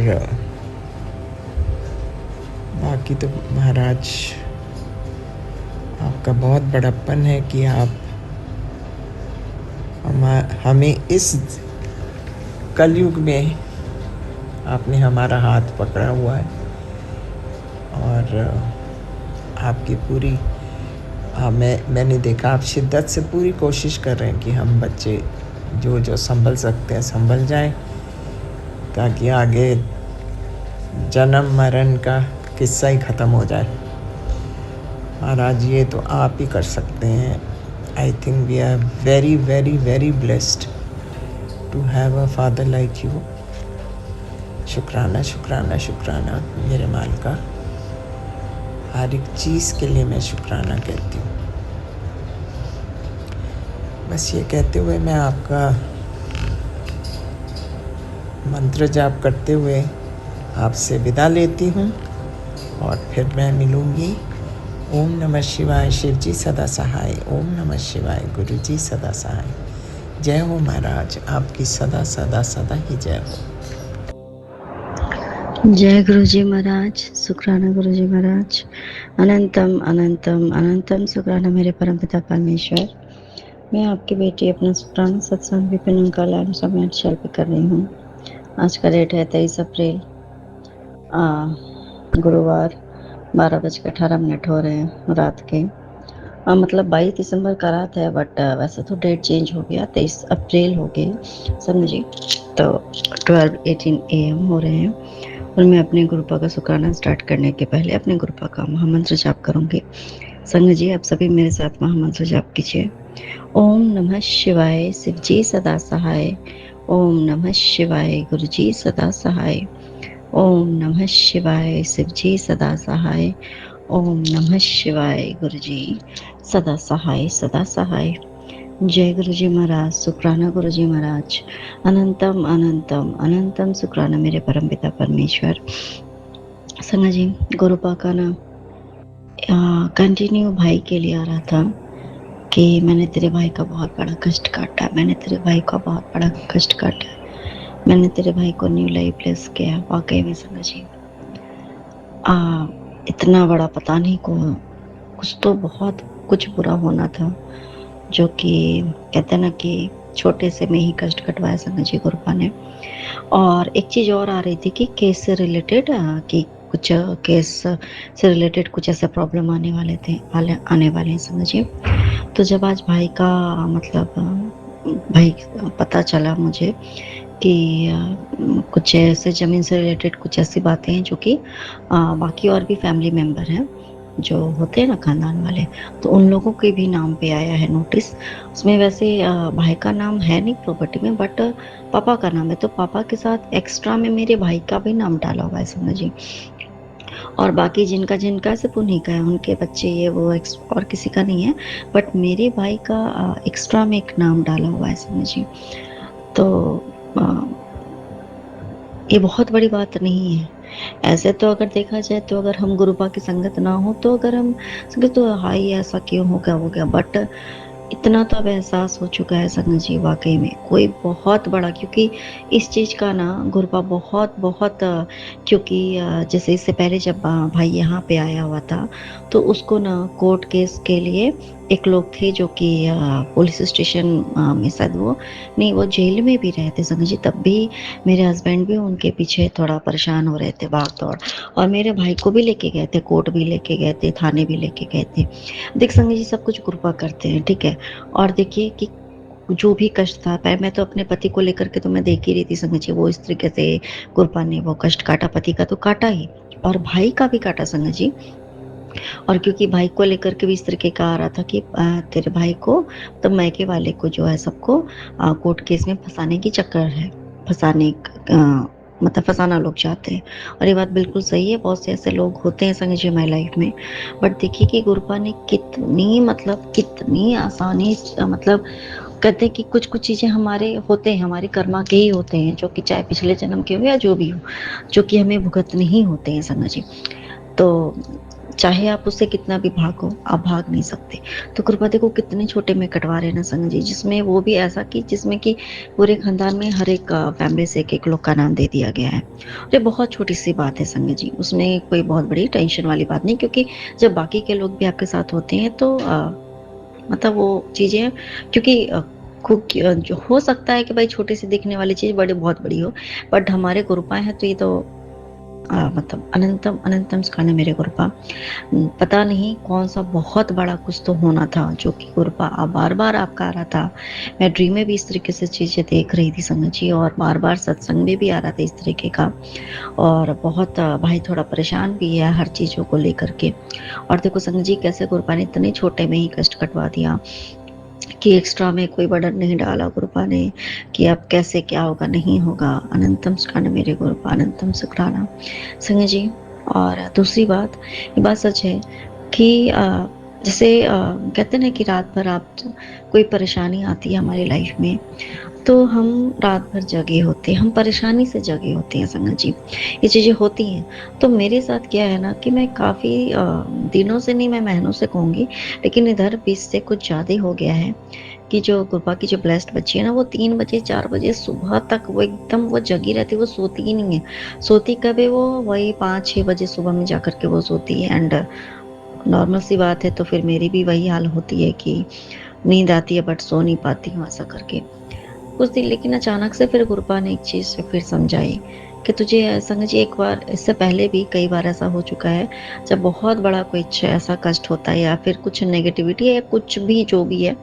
बाकी तो महाराज आपका बहुत बड़प्पन है कि आप हमें इस कलयुग में आपने हमारा हाथ पकड़ा हुआ है, और आपकी पूरी मैंने देखा आप शिद्दत से पूरी कोशिश कर रहे हैं कि हम बच्चे जो संभल सकते हैं संभल जाएं, ताकि आगे जन्म मरण का किस्सा ही ख़त्म हो जाए। महाराज, ये तो आप ही कर सकते हैं। I think we are very very very blessed to have a father like you. शुक्राना शुक्राना शुक्राना मेरे मालिका, हर एक चीज़ के लिए मैं शुक्राना कहती हूँ। बस ये कहते हुए मैं आपका मंत्र जाप करते हुए आपसे विदा लेती हूँ, और फिर मैं मिलूँगी। ओम नमः शिवाय, शिव जी सदा सहाय। ओम नमः शिवाय, गुरु जी सदा सहाय। जय हो महाराज, आपकी सदा सदा सदा ही जय हो। जय गुरु जी महाराज, शुक्राना गुरु जी महाराज। अनंतम अनंतम अनंतम शुक्राना मेरे परमपिता परमेश्वर। मैं आपकी बेटी अपना शुक्राना सत्संग विपिन अंकल एंड समय शेयर पे कर रही हूँ। आज का डेट है 23 अप्रैल, गुरुवार, 12:18 हो रहे हैं रात के। मतलब 22 दिसंबर का रात है, बट वैसे तो डेट चेंज हो गया, 23 अप्रैल हो गई समझिए। तो 12:18 AM हो रहे हैं, और मैं अपने गुरुपा का शुक्राना स्टार्ट करने के पहले अपने गुरुपा का महामंत्र जाप करूंगी। संग जी, आप सभी मेरे साथ महामंत्र जाप कीजिए। ओम नमः शिवाय, शिव जी सदा सहाय। ओम नमः शिवाय, गुरु जी सदा सहाय। ओम नमः शिवाय, शिव जी सदा सहाय। ओम नमः शिवाय, गुरु जी सदा सहाय सदा सहाय। जय गुरु जी महाराज, शुक्राना गुरु जी महाराज। अनंतम अनंतम अनंतम शुक्राना मेरे परमपिता परमेश्वर। संगा जी, गुरुपा का ना कंटिन्यू भाई के लिए आ रहा था कि मैंने तेरे भाई का बहुत बड़ा कष्ट काटा, मैंने तेरे भाई का बहुत बड़ा कष्ट काटा, मैंने तेरे भाई को न्यू लाइफ ब्लेस किया। वाकई में संगा जी, इतना बड़ा पता नहीं को कुछ तो बहुत कुछ बुरा होना था, जो कि कहते ना कि छोटे से में ही कष्ट कटवाया संगा जी गुरुपा ने। और एक चीज़ और आ रही थी कि केस से रिलेटेड, कि कुछ केस से रिलेटेड कुछ ऐसे प्रॉब्लम आने वाले हैं संगा जी। तो जब आज भाई का भाई पता चला मुझे कि कुछ ऐसे ज़मीन से रिलेटेड कुछ ऐसी बातें हैं जो कि बाकी और भी फैमिली मेम्बर हैं जो होते हैं ना खानदान वाले, तो उन लोगों के भी नाम पे आया है नोटिस। उसमें वैसे भाई का नाम है नहीं प्रॉपर्टी में, बट पापा का नाम है, तो पापा के साथ एक्स्ट्रा में मेरे भाई का भी नाम डाला हुआ है समझ जी। और बाकी जिनका सिर्फ उन्हीं का है, उनके बच्चे ये वो और किसी का नहीं है, बट मेरे भाई का एक्स्ट्रा में एक नाम डाला हुआ है समझिए। तो ये बहुत बड़ी बात नहीं है। ऐसे तो अगर देखा जाए तो अगर हम गुरुपा की संगत ना हो तो अगर हम संगत तो हाई ऐसा क्यों हो गया, बट इतना तो अब एहसास हो चुका है संगत जी, वाक़ई में कोई बहुत बड़ा, क्योंकि इस चीज़ का ना गुरबा बहुत क्योंकि जैसे इससे पहले जब भाई यहाँ पे आया हुआ था, तो उसको ना कोर्ट केस के लिए एक लोग थे जो कि पुलिस स्टेशन में शायद वो नहीं, वो जेल में भी रहे थे संगत जी, तब भी मेरे हस्बैंड भी उनके पीछे थोड़ा परेशान हो रहे थे, भाग-दौड़, और मेरे भाई को भी लेके गए थे, कोर्ट भी लेके गए थे, थाने भी लेके गए थे। देख संगत जी, सब कुछ कृपा करते हैं, ठीक है? और देखिए कि जो भी कष्ट था, पहले मैं तो अपने पति को लेकर के तो मैं देख ही रही थी संगत जी, वो इस तरीके से कृपा ने वो कष्ट काटा, पति का तो काटा ही, और भाई का भी काटा संगत जी। और क्योंकि भाई को लेकर के भी इस तरीके का आ रहा था कि तेरे भाई को, तो मायके वाले को जो है सबको कोर्ट केस में फँसाने की चक्कर है, फँसाने मतलब फँसाना लोग चाहते हैं, और ये बात बिल्कुल सही है, बहुत से ऐसे लोग होते हैं संगत जी हमारी लाइफ में। बट देखिए कि गुरबा ने कितनी आसानी से मतलब कहते हैं कि कुछ-कुछ चीज़ें हमारे होते हैं, हमारे कर्मा के ही होते हैं, जो कि चाहे पिछले जन्म के हो या जो भी हो, जो कि हमें भुगतने ही होते हैं संगत जी। तो चाहे आप उससे कितना भी भागो, आप भाग नहीं सकते। तो कृपा देखो कितने छोटे में कटवा रहे हैं ना संगत जी, जिसमें वो भी ऐसा कि जिसमें कि पूरे खानदान में हर एक फैमिली से एक-एक लोग का नाम दे दिया गया है। और ये बहुत छोटी-सी बात है संगत जी, उसमें कोई बहुत बड़ी टेंशन वाली बात नहीं, क्योंकि जब बाकी के लोग भी आपके साथ होते हैं तो मतलब वो चीज़ें, क्योंकि जो हो सकता है कि भाई छोटी सी दिखने वाली चीज़ बड़ी बहुत बड़ी हो, बट हमारे गुरुपा हैं तो ये तो मतलब अनंतम अनंतम सुखाने मेरे गुरुपा। पता नहीं कौन-सा बहुत बड़ा कुछ तो होना था जो कि गुरुपा बार-बार आपका आ रहा था। मैं ड्रीम में भी इस तरीके से चीज़ें देख रही थी संगत जी, और बार-बार सत्संग में भी आ रहा था इस तरीके का, और बहुत भाई थोड़ा परेशान भी है हर चीज़ों को लेकर के। और देखो संगत जी कैसे गुरुपा ने इतने छोटे में ही कष्ट कटवा दिया कि एक्स्ट्रा में कोई बर्डन नहीं डाला गुरुपा ने, कि अब कैसे क्या होगा, नहीं होगा। अनंतम सुखाना मेरे गुरुपा, अनंतम सुखराना संगत जी। और दूसरी बात, ये बात सच है कि जैसे कहते हैं ना कि रात भर आप कोई परेशानी आती है हमारी लाइफ में, तो हम रात भर जगे होते हैं, हम परेशानी से जगे होते हैं संगत जी, ये चीज़ें होती हैं। तो मेरे साथ क्या है ना कि मैं काफ़ी दिनों से नहीं, मैं महीनों से कहूँगी, लेकिन इधर 20 से कुछ ज़्यादा ही हो गया है कि जो गुरबा की जो ब्लेस्ड बच्ची है ना, वो 3 बजे 4 बजे सुबह तक वो एकदम वो जगी रहती है, वो सोती ही नहीं है। सोती कब है वो? वही 5-6 बजे सुबह में जाकर के वो सोती है, एंड नॉर्मल सी बात है, तो फिर मेरी भी वही हाल होती है कि नींद आती है बट सो नहीं पाती हूँ ऐसा करके। कुछ दिन, लेकिन अचानक से फिर गुरुपा ने एक चीज़ फिर समझाई कि तुझे संगत जी, एक बार इससे पहले भी कई बार ऐसा हो चुका है, जब बहुत बड़ा कुछ ऐसा कष्ट होता है या फिर कुछ नेगेटिविटी है या कुछ भी जो भी है,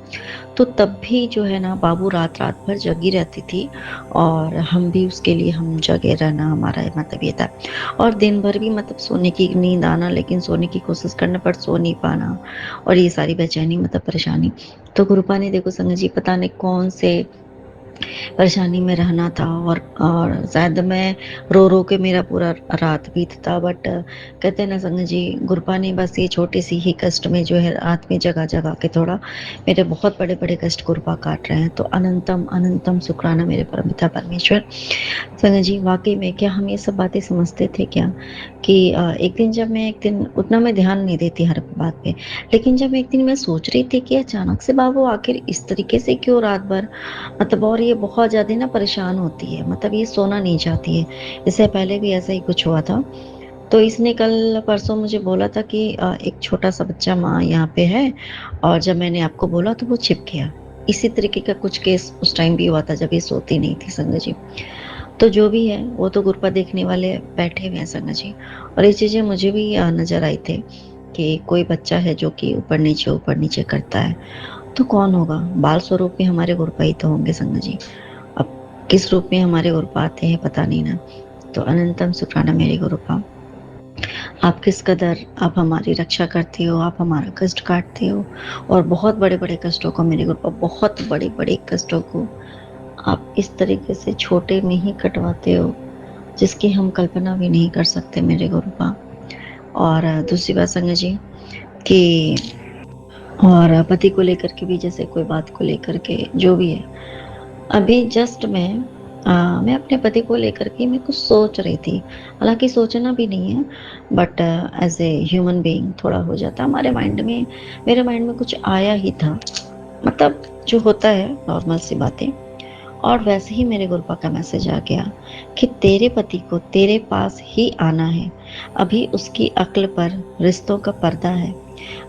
तो तब भी जो है ना बाबू रात-रात भर जगी रहती थी, और हम भी उसके लिए हम जगे रहना, हमारा मतलब ये था। और दिन भर भी मतलब सोने की नींद आना, लेकिन सोने की कोशिश करना पर सो नहीं पाना, और ये सारी बेचैनी मतलब परेशानी। तो गुरुपा ने देखो संगत जी पता नहीं कौन से परेशानी में रहना था, और शायद मैं रो-रो के मेरा पूरा रात बीतता, बट कहते हैं ना संगत जी, गुरुपा ने बस ये छोटी-सी ही कष्ट में जो है रात में जगा-जगा के थोड़ा मेरे बहुत बड़े-बड़े कष्ट गुरुपा काट रहे हैं। तो अनंतम अनंतम शुक्राना मेरे परमपिता परमेश्वर। संगत जी वाक़ई में क्या हम ये सब बातें समझते थे क्या? कि एक दिन उतना मैं ध्यान नहीं देती हर बात पे, लेकिन जब एक दिन मैं सोच रही थी कि अचानक से बाबू आखिर इस तरीके से क्यों रात भर मतलब, और ये बहुत ज़्यादा ना परेशान होती है, मतलब ये सोना नहीं चाहती है। इससे पहले भी ऐसा ही कुछ हुआ था। तो इसने कल परसों मुझे बोला था कि एक छोटा-सा बच्चा माँ यहाँ पे है, और जब मैंने आपको बोला तो वो छिप गया। इसी तरीके का कुछ केस उस टाइम भी हुआ था जब ये सोती नहीं थी संगत जी। तो जो भी है वो तो गुरपा देखने वाले बैठे हुए हैं संगत जी, और ये चीज़ें मुझे भी नज़र आई थी कि कोई बच्चा है जो कि ऊपर नीचे करता है। तो कौन होगा? बाल स्वरूप में हमारे गुरुपा ही तो होंगे संगत जी। अब किस रूप में हमारे गुरुपा आते हैं पता नहीं ना। तो अनंतम शुक्राना मेरे गुरुपा। आप किस कदर आप हमारी रक्षा करते हो, आप हमारा कष्ट काटते हो, और बहुत बड़े-बड़े कष्टों को मेरे गुरुपा, बहुत बड़े-बड़े कष्टों को आप इस तरीके से छोटे में ही कटवाते हो, जिसकी हम कल्पना भी नहीं कर सकते मेरे गुरुपा। और दूसरी बात संगत जी कि और पति को लेकर के भी, जैसे कोई बात को लेकर के जो भी है, अभी जस्ट मैं अपने पति को लेकर के मैं कुछ सोच रही थी। हालाँकि सोचना भी नहीं है, but as a human being थोड़ा हो जाता है हमारे माइंड में, मेरे माइंड में कुछ आया ही था मतलब जो होता है नॉर्मल सी बातें। और वैसे ही मेरे गुरुपा का मैसेज आ गया कि तेरे पति को तेरे पास ही आना है। अभी उसकी अक्ल पर रिश्तों का पर्दा है।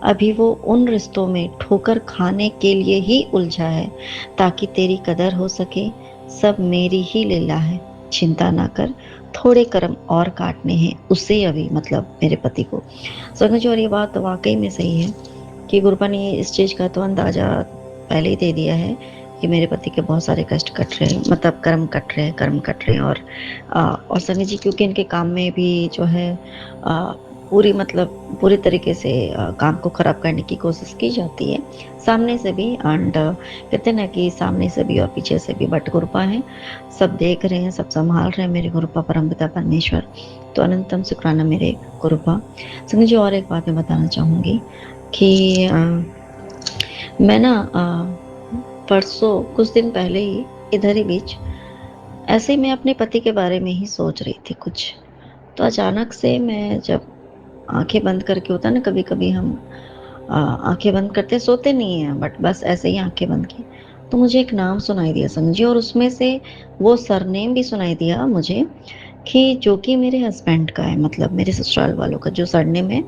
अभी वो उन रिश्तों में ठोकर खाने के लिए ही उलझा है ताकि तेरी कदर हो सके। सब मेरी ही लीला है, चिंता ना कर, थोड़े कर्म और काटने हैं उसे अभी, मतलब मेरे पति को। समझो, और ये बात वाकई में सही है कि गुरुपा ने इस चीज़ का तो अंदाज़ा पहले ही दे दिया है कि मेरे पति के बहुत सारे कष्ट कट रहे हैं, मतलब कर्म कट रहे हैं। और सनी जी, क्योंकि इनके काम में भी जो है पूरी तरीके से काम को ख़राब करने की कोशिश की जाती है, सामने से भी। एंड कहते हैं ना कि सामने से भी और पीछे से भी, बट गुरुपा हैं, सब देख रहे हैं, सब संभाल रहे हैं मेरे गुरुपा परमपिता परमेश्वर। तो अनंतम शुक्राना मेरे गुरुपा। सनी जी, और एक बात मैं बताना चाहूँगी कि मैं ना परसों कुछ दिन पहले ही इधर ही बीच ऐसे ही मैं अपने पति के बारे में ही सोच रही थी कुछ। तो अचानक से मैं जब आंखें बंद करके, होता है ना कभी कभी हम आंखें बंद करते सोते नहीं हैं, बट बस ऐसे ही आंखें बंद की, तो मुझे एक नाम सुनाई दिया समझिए, और उसमें से वो सरनेम भी सुनाई दिया मुझे कि जो कि मेरे हस्बैंड का है, मतलब मेरे ससुराल वालों का जो सरनेम है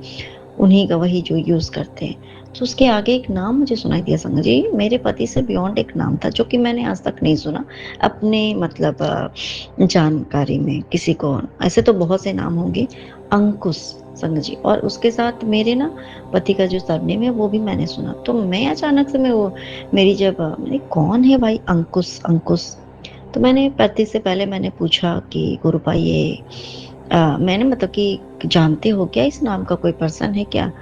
उन्हीं का, वही जो यूज़ करते हैं। तो उसके आगे एक नाम मुझे सुनाई दिया संग जी, मेरे पति से बियॉन्ड एक नाम था जो कि मैंने आज तक नहीं सुना अपने, मतलब जानकारी में किसी को। ऐसे तो बहुत से नाम होंगे, अंकुश संग जी, और उसके साथ मेरे ना पति का जो सरनेम है वो भी मैंने सुना। तो मैं अचानक से, मैं वो मेरी जब मैंने, कौन है भाई अंकुश अंकुश? तो मैंने पति से पहले मैंने पूछा कि गुरुपा ये मैंने, मतलब कि जानते हो क्या इस नाम का कोई पर्सन है क्या?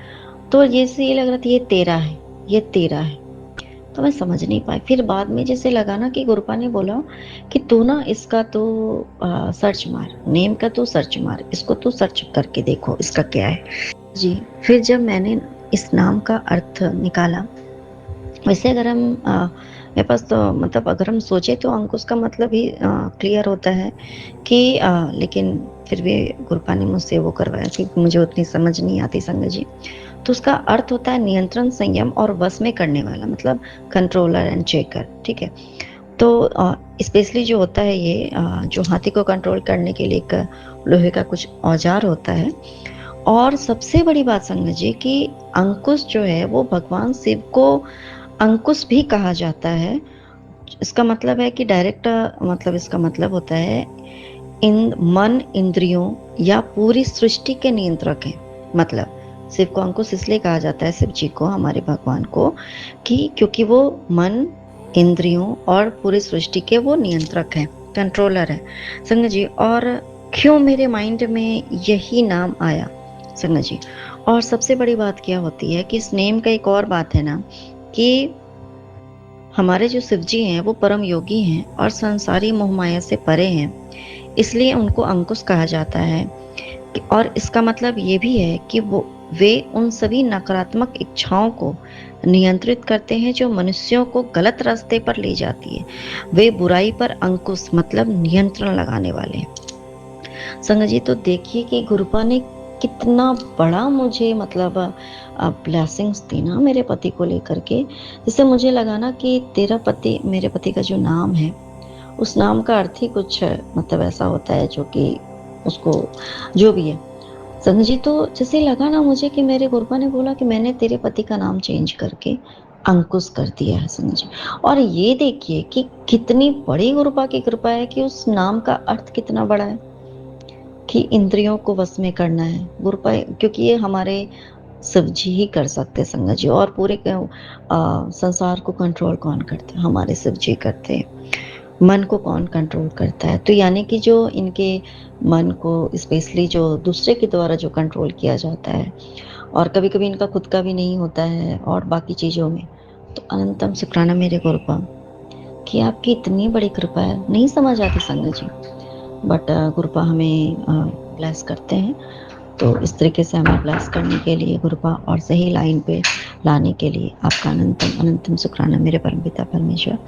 तो जैसे ये लग रहा था ये तेरा है, ये तेरा है। तो मैं समझ नहीं पाई। फिर बाद में जैसे लगा ना कि गुरुपा ने बोला कि तू ना इसका तो सर्च मार, नेम का तू सर्च मार, इसको तू सर्च करके देखो इसका क्या है। जी, फिर जब मैंने इस नाम का अर्थ निकाला, वैसे अगर हम मेरे पास तो, मतलब अगर हम सोचे तो अंकुश का मतलब ही क्लियर होता है कि लेकिन फिर भी गुरुपा ने मुझसे वो करवाया क्योंकि मुझे उतनी समझ नहीं आती संगत जी। तो उसका अर्थ होता है नियंत्रण, संयम और वश में करने वाला, मतलब कंट्रोलर एंड चेकर, ठीक है। तो स्पेशली जो होता है ये जो हाथी को कंट्रोल करने के लिए एक लोहे का कुछ औजार होता है। और सबसे बड़ी बात संगत जी कि अंकुश जो है वो भगवान शिव को अंकुश भी कहा जाता है। इसका मतलब है कि डायरेक्ट, मतलब इसका मतलब होता है इन मन, इंद्रियों या पूरी सृष्टि के नियंत्रक हैं। मतलब शिव को अंकुश इसलिए कहा जाता है, शिव जी को, हमारे भगवान को, कि क्योंकि वो मन, इंद्रियों और पूरी सृष्टि के वो नियंत्रक हैं, कंट्रोलर है संगत जी। और क्यों मेरे माइंड में यही नाम आया संगत जी, और सबसे बड़ी बात क्या होती है कि इस नेम का एक और बात है ना कि हमारे जो शिव जी हैं वो परम योगी हैं और संसारी मोहमाया से परे हैं, इसलिए उनको अंकुश कहा जाता है। और इसका मतलब ये भी है कि वे उन सभी नकारात्मक इच्छाओं को नियंत्रित करते हैं जो मनुष्यों को गलत रास्ते पर ले जाती है। वे बुराई पर अंकुश, मतलब नियंत्रण लगाने वाले हैं संगत जी। तो देखिए कि गुरुपा ने कितना बड़ा मुझे, मतलब ब्लेसिंग्स दी ना मेरे पति को लेकर के। जिससे मुझे लगा ना कि तेरा पति, मेरे पति का जो नाम है, उस नाम का अर्थ ही कुछ मतलब ऐसा होता है जो कि उसको जो भी है संगत जी। तो जैसे लगा ना मुझे कि मेरे गुरुपा ने बोला कि मैंने तेरे पति का नाम चेंज करके अंकुश कर दिया है संगत जी। और ये देखिए कि कितनी बड़ी गुरुपा की कृपा है कि उस नाम का अर्थ कितना बड़ा है कि इंद्रियों को वश में करना है गुरुपा, क्योंकि ये हमारे शिव जी ही कर सकते संगत जी। और पूरे संसार को कंट्रोल कौन करते हैं? हमारे शिव जी करते हैं। मन को कौन कंट्रोल करता है? तो यानी कि जो इनके मन को स्पेशली जो दूसरे के द्वारा जो कंट्रोल किया जाता है, और कभी कभी इनका खुद का भी नहीं होता है और बाकी चीज़ों में। तो अनंतम शुक्राना मेरे गुरुपा कि आपकी इतनी बड़ी कृपा है, नहीं समझ आती संगत जी, बट गुरुपा हमें ब्लेस करते हैं। तो इस तरीके से हमें ब्लेस करने के लिए गुरुपा और सही लाइन पे लाने के लिए आपका अनंतम अनंतम शुक्राना मेरे परमपिता परमेश्वर।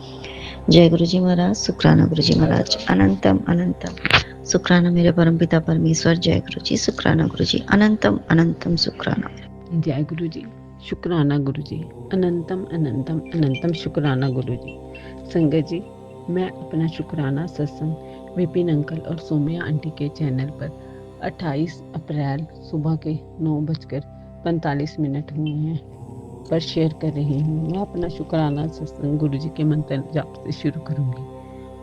जय गुरु जी महाराज, शुक्राना गुरु जी महाराज, अनंतम अनंतम शुक्राना मेरे परमपिता परमेश्वर। जय गुरु जी, शुक्राना गुरु जी, अनंतम अनंतम शुक्राना। जय गुरु जी। शुक्राना गुरुजी, अनंतम अनंतम अनंतम शुक्राना गुरुजी। संगत जी, मैं अपना शुक्राना सत्संग विपिन अंकल और सोम्या आंटी के चैनल पर 28 अप्रैल सुबह के 9:45 हुए हैं पर शेयर कर रही हूँ। मैं अपना शुक्राना सत्संग गुरुजी के मंत्र जाप से शुरू करूँगी।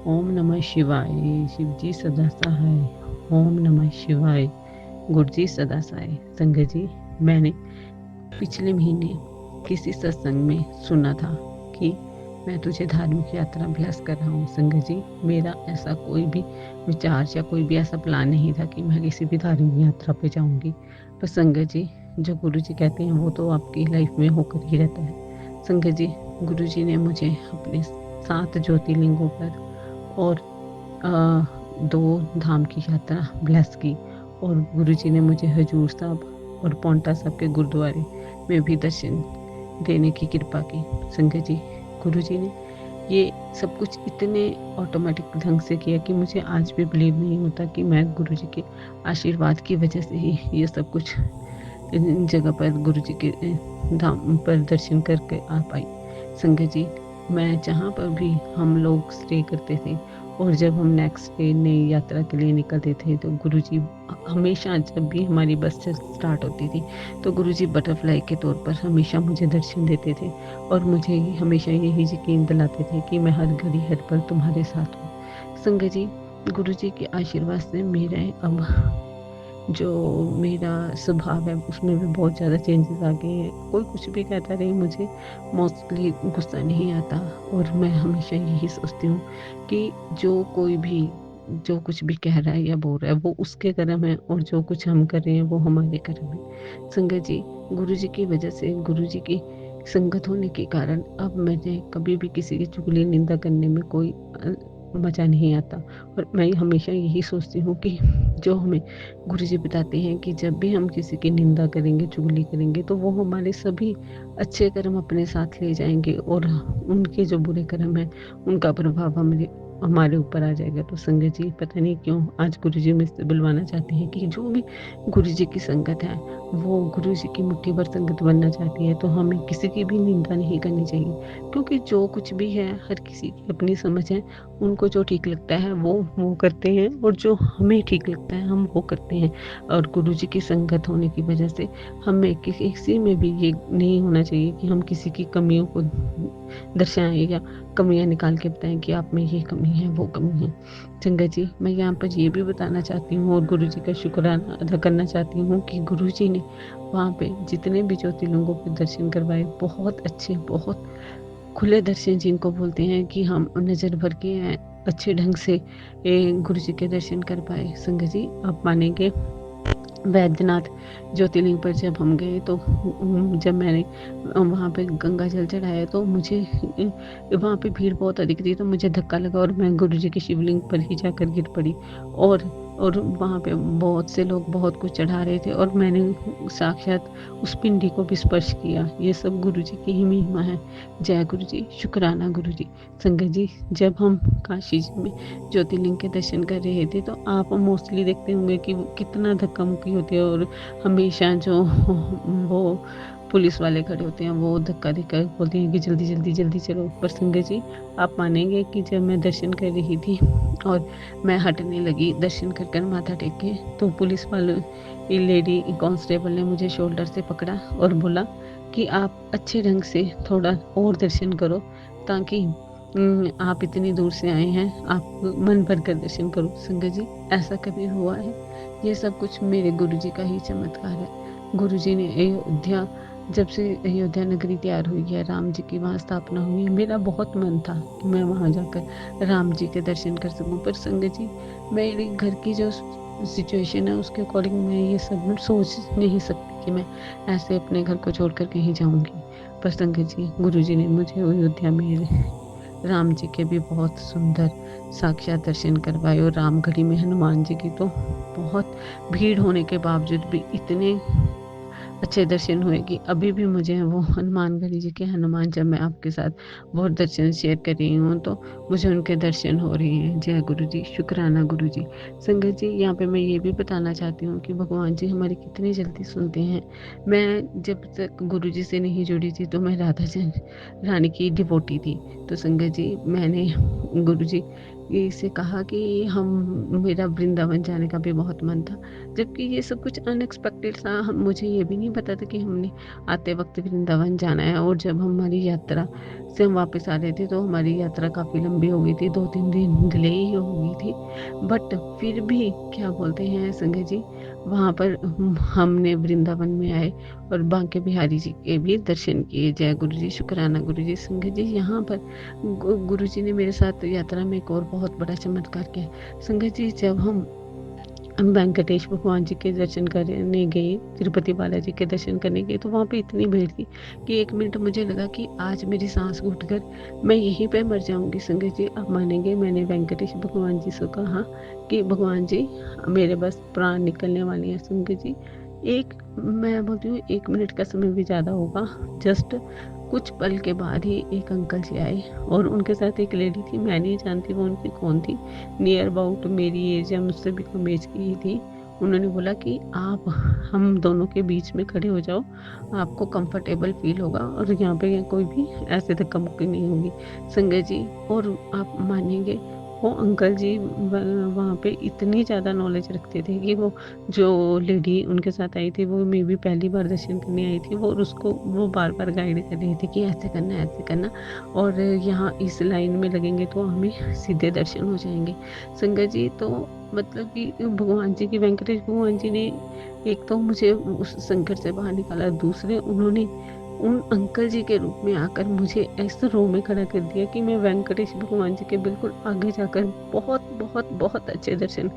ओम नमः शिवाय, शिव जी सदा सहाय। ओम नमः शिवाय, गुरुजी सदा सहाय। संगत जी, मैंने पिछले महीने किसी सत्संग में सुना था कि मैं तुझे धार्मिक यात्रा ब्लेस कर रहा हूँ। संगत जी, मेरा ऐसा कोई भी विचार या कोई भी ऐसा प्लान नहीं था कि मैं किसी भी धार्मिक यात्रा पे जाऊंगी। पर संगत जी, जो गुरु जी कहते हैं वो तो आपकी लाइफ में होकर ही रहता है। संगत जी, गुरु जी ने मुझे अपने 7 ज्योतिर्लिंगों पर और 2 धाम की यात्रा ब्लेस की और गुरु जी ने मुझे हजूर साहब और पौंटा साहब के गुरुद्वारे में भी दर्शन देने की कृपा की। संगत जी, गुरु जी ने ये सब कुछ इतने ऑटोमेटिक ढंग से किया कि मुझे आज भी बिलीव नहीं होता कि मैं गुरु जी के आशीर्वाद की वजह से ही ये सब कुछ इन जगह पर गुरु जी के धाम पर दर्शन करके आ पाई। संगत जी, मैं जहाँ पर भी हम लोग स्टे करते थे और जब हम नेक्स्ट डे नई यात्रा के लिए निकलते थे तो गुरुजी हमेशा, जब भी हमारी बस स्टार्ट होती थी तो गुरुजी बटरफ्लाई के तौर पर हमेशा मुझे दर्शन देते थे और मुझे हमेशा यही यकीन दिलाते थे कि मैं हर घड़ी हर पल तुम्हारे साथ हूँ। संगत जी, गुरुजी के आशीर्वाद से अब जो मेरा स्वभाव है उसमें भी बहुत ज़्यादा चेंजेस आ गए हैं। कोई कुछ भी कहता रहे, मुझे मोस्टली गुस्सा नहीं आता और मैं हमेशा यही सोचती हूँ कि जो कोई भी जो कुछ भी कह रहा है या बोल रहा है वो उसके कर्म है और जो कुछ हम कर रहे हैं वो हमारे कर्म है। संगत जी, गुरु जी की वजह से, गुरु जी की संगत होने के कारण अब मुझे कभी भी किसी की चुगली निंदा करने में कोई मज़ा नहीं आता और मैं हमेशा यही सोचती हूँ कि जो हमें गुरु जी बताते हैं कि जब भी हम किसी की निंदा करेंगे, चुगली करेंगे तो वो हमारे सभी अच्छे कर्म अपने साथ ले जाएंगे और उनके जो बुरे कर्म हैं उनका प्रभाव हमारे ऊपर आ जाएगा। तो संगत जी, पता नहीं क्यों आज गुरु जी मुझसे बुलवाना चाहते हैं कि जो भी गुरु जी की संगत है वो गुरु जी की मुट्ठी भर संगत बनना चाहती है तो हमें किसी की भी निंदा नहीं करनी चाहिए, क्योंकि जो कुछ भी है हर किसी की अपनी समझ है। उनको जो ठीक लगता है वो करते हैं और जो हमें ठीक लगता है हम वो करते हैं। और गुरु जी की संगत होने की वजह से हमें किसी में भी ये नहीं होना चाहिए कि हम किसी की कमियों को दर्शाएं या कमियां निकाल के बताएं कि आप में ये कमी है वो कमी है। संगत जी, मैं यहाँ पर ये भी बताना चाहती हूँ और गुरु जी का शुक्राना अदा करना चाहती हूँ कि गुरु जी ने वहाँ पे जितने भी ज्योतिर्लिंगों के दर्शन करवाए, बहुत अच्छे, बहुत खुले दर्शन जिनको बोलते हैं कि हम नज़र भर के अच्छे ढंग से गुरु जी के दर्शन कर पाए। संगत जी, आप मानेंगे वैद्यनाथ ज्योतिर्लिंग पर जब हम गए तो जब मैंने वहाँ पे गंगा जल चढ़ाया तो मुझे वहाँ पे भीड़ बहुत अधिक थी तो मुझे धक्का लगा और मैं गुरु जी के शिवलिंग पर ही जाकर गिर पड़ी और वहाँ पे बहुत से लोग बहुत कुछ चढ़ा रहे थे और मैंने साक्षात उस पिंडी को भी स्पर्श किया। ये सब गुरु जी की ही महिमा है। जय गुरु जी, शुक्राना गुरु जी। संगत जी, जब हम काशी जी में ज्योतिर्लिंग के दर्शन कर रहे थे तो आप मोस्टली देखते होंगे कि कितना धक्का मुक्की होती है और हमेशा जो वो पुलिस वाले खड़े होते हैं वो धक्का देकर बोलते हैं कि जल्दी जल्दी जल्दी चलो। पर संगत जी, आप मानेंगे कि जब मैं दर्शन कर रही थी और मैं हटने लगी दर्शन कर कर माथा टेक के तो पुलिस वाले लेडी कांस्टेबल ने मुझे शोल्डर से पकड़ा और बोला कि आप अच्छे ढंग से थोड़ा और दर्शन करो ताकि आप इतनी दूर से आए हैं, आप मन भर कर दर्शन करो। संगत जी, ऐसा कभी हुआ है? ये सब कुछ मेरे गुरु जी का ही चमत्कार है। गुरु जी ने अयोध्या, जब से अयोध्या नगरी तैयार हुई है, राम जी की वहाँ स्थापना हुई है, मेरा बहुत मन था कि मैं वहाँ जाकर राम जी के दर्शन कर सकूं। पर संगत जी, मेरे घर की जो सिचुएशन है उसके अकॉर्डिंग मैं ये सब सोच नहीं सकती कि मैं ऐसे अपने घर को छोड़कर कहीं जाऊंगी। पर संगत जी, गुरु जी ने मुझे अयोध्या में राम जी के भी बहुत सुंदर साक्षात दर्शन करवाए और रामगढ़ी में हनुमान जी की तो बहुत भीड़ होने के बावजूद भी इतने अच्छे दर्शन हुए कि अभी भी मुझे वो हनुमानगढ़ी जी के हनुमान, जब मैं आपके साथ वो दर्शन शेयर कर रही हूँ तो मुझे उनके दर्शन हो रहे हैं। जय गुरु जी, शुक्राना गुरु जी। संगत जी, यहाँ पे मैं ये भी बताना चाहती हूँ कि भगवान जी हमारी कितनी जल्दी सुनते हैं। मैं जब तक गुरु जी से नहीं जुड़ी थी तो मैं राधा जन रानी की डिवोटी थी। तो संगत जी, मैंने गुरु जी से कहा कि हम मेरा वृंदावन जाने का भी बहुत मन था, जबकि ये सब कुछ अनएक्सपेक्टेड था। मुझे ये भी नहीं पता था कि हमने आते वक्त वृंदावन जाना है। और जब हमारी यात्रा से हम वापस आ रहे थे तो हमारी यात्रा काफ़ी लंबी हो गई थी, 2-3 दिन डिले ही हो गई थी। बट फिर भी क्या बोलते हैं संगत जी, वहाँ पर हमने वृंदावन में आए और बांके बिहारी जी के भी दर्शन किए। जय गुरु जी, शुक्राना गुरु जी। संगत जी, यहाँ पर गुरु जी ने मेरे साथ यात्रा में एक और बहुत बड़ा चमत्कार किया। संगत जी, जब हम वेंकटेश भगवान जी के दर्शन करने गए, तिरुपति बालाजी के दर्शन करने गए, तो वहाँ पे इतनी भीड़ थी कि 1 मिनट मुझे लगा कि आज मेरी सांस घुटकर मैं यहीं पे मर जाऊंगी। संगत जी, आप मानेंगे, मैंने वेंकटेश भगवान जी से कहा कि भगवान जी मेरे बस प्राण निकलने वाले हैं। संगत जी, मैं बोलती हूँ 1 मिनट का समय भी ज़्यादा होगा। जस्ट कुछ पल के बाद ही एक अंकल जी आए और उनके साथ एक लेडी थी। मैं नहीं जानती वो उनकी कौन थी, नियर अबाउट मेरी एज या मुझसे भी कम एज की ही थी। उन्होंने बोला कि आप हम दोनों के बीच में खड़े हो जाओ, आपको कंफर्टेबल फील होगा और यहाँ पे कोई भी ऐसे धक्का मुक्की नहीं होगी। संगत जी, और आप मानेंगे, वो अंकल जी वहाँ पे इतनी ज़्यादा नॉलेज रखते थे कि वो जो लेडी उनके साथ आई थी वो मे भी पहली बार दर्शन करने आई थी, वो उसको वो बार बार गाइड कर रही थी कि ऐसे करना ऐसे करना, और यहाँ इस लाइन में लगेंगे तो हमें सीधे दर्शन हो जाएंगे। संगत जी, तो मतलब कि भगवान जी की, वेंकटेश भगवान जी ने एक तो मुझे उस संकट से बाहर निकाला, दूसरे उन्होंने उन अंकल जी के रूप में आकर मुझे ऐसे रो में खड़ा कर दिया कि मैं वेंकटेश भगवान जी के बिल्कुल आगे जाकर बहुत बहुत बहुत अच्छे दर्शन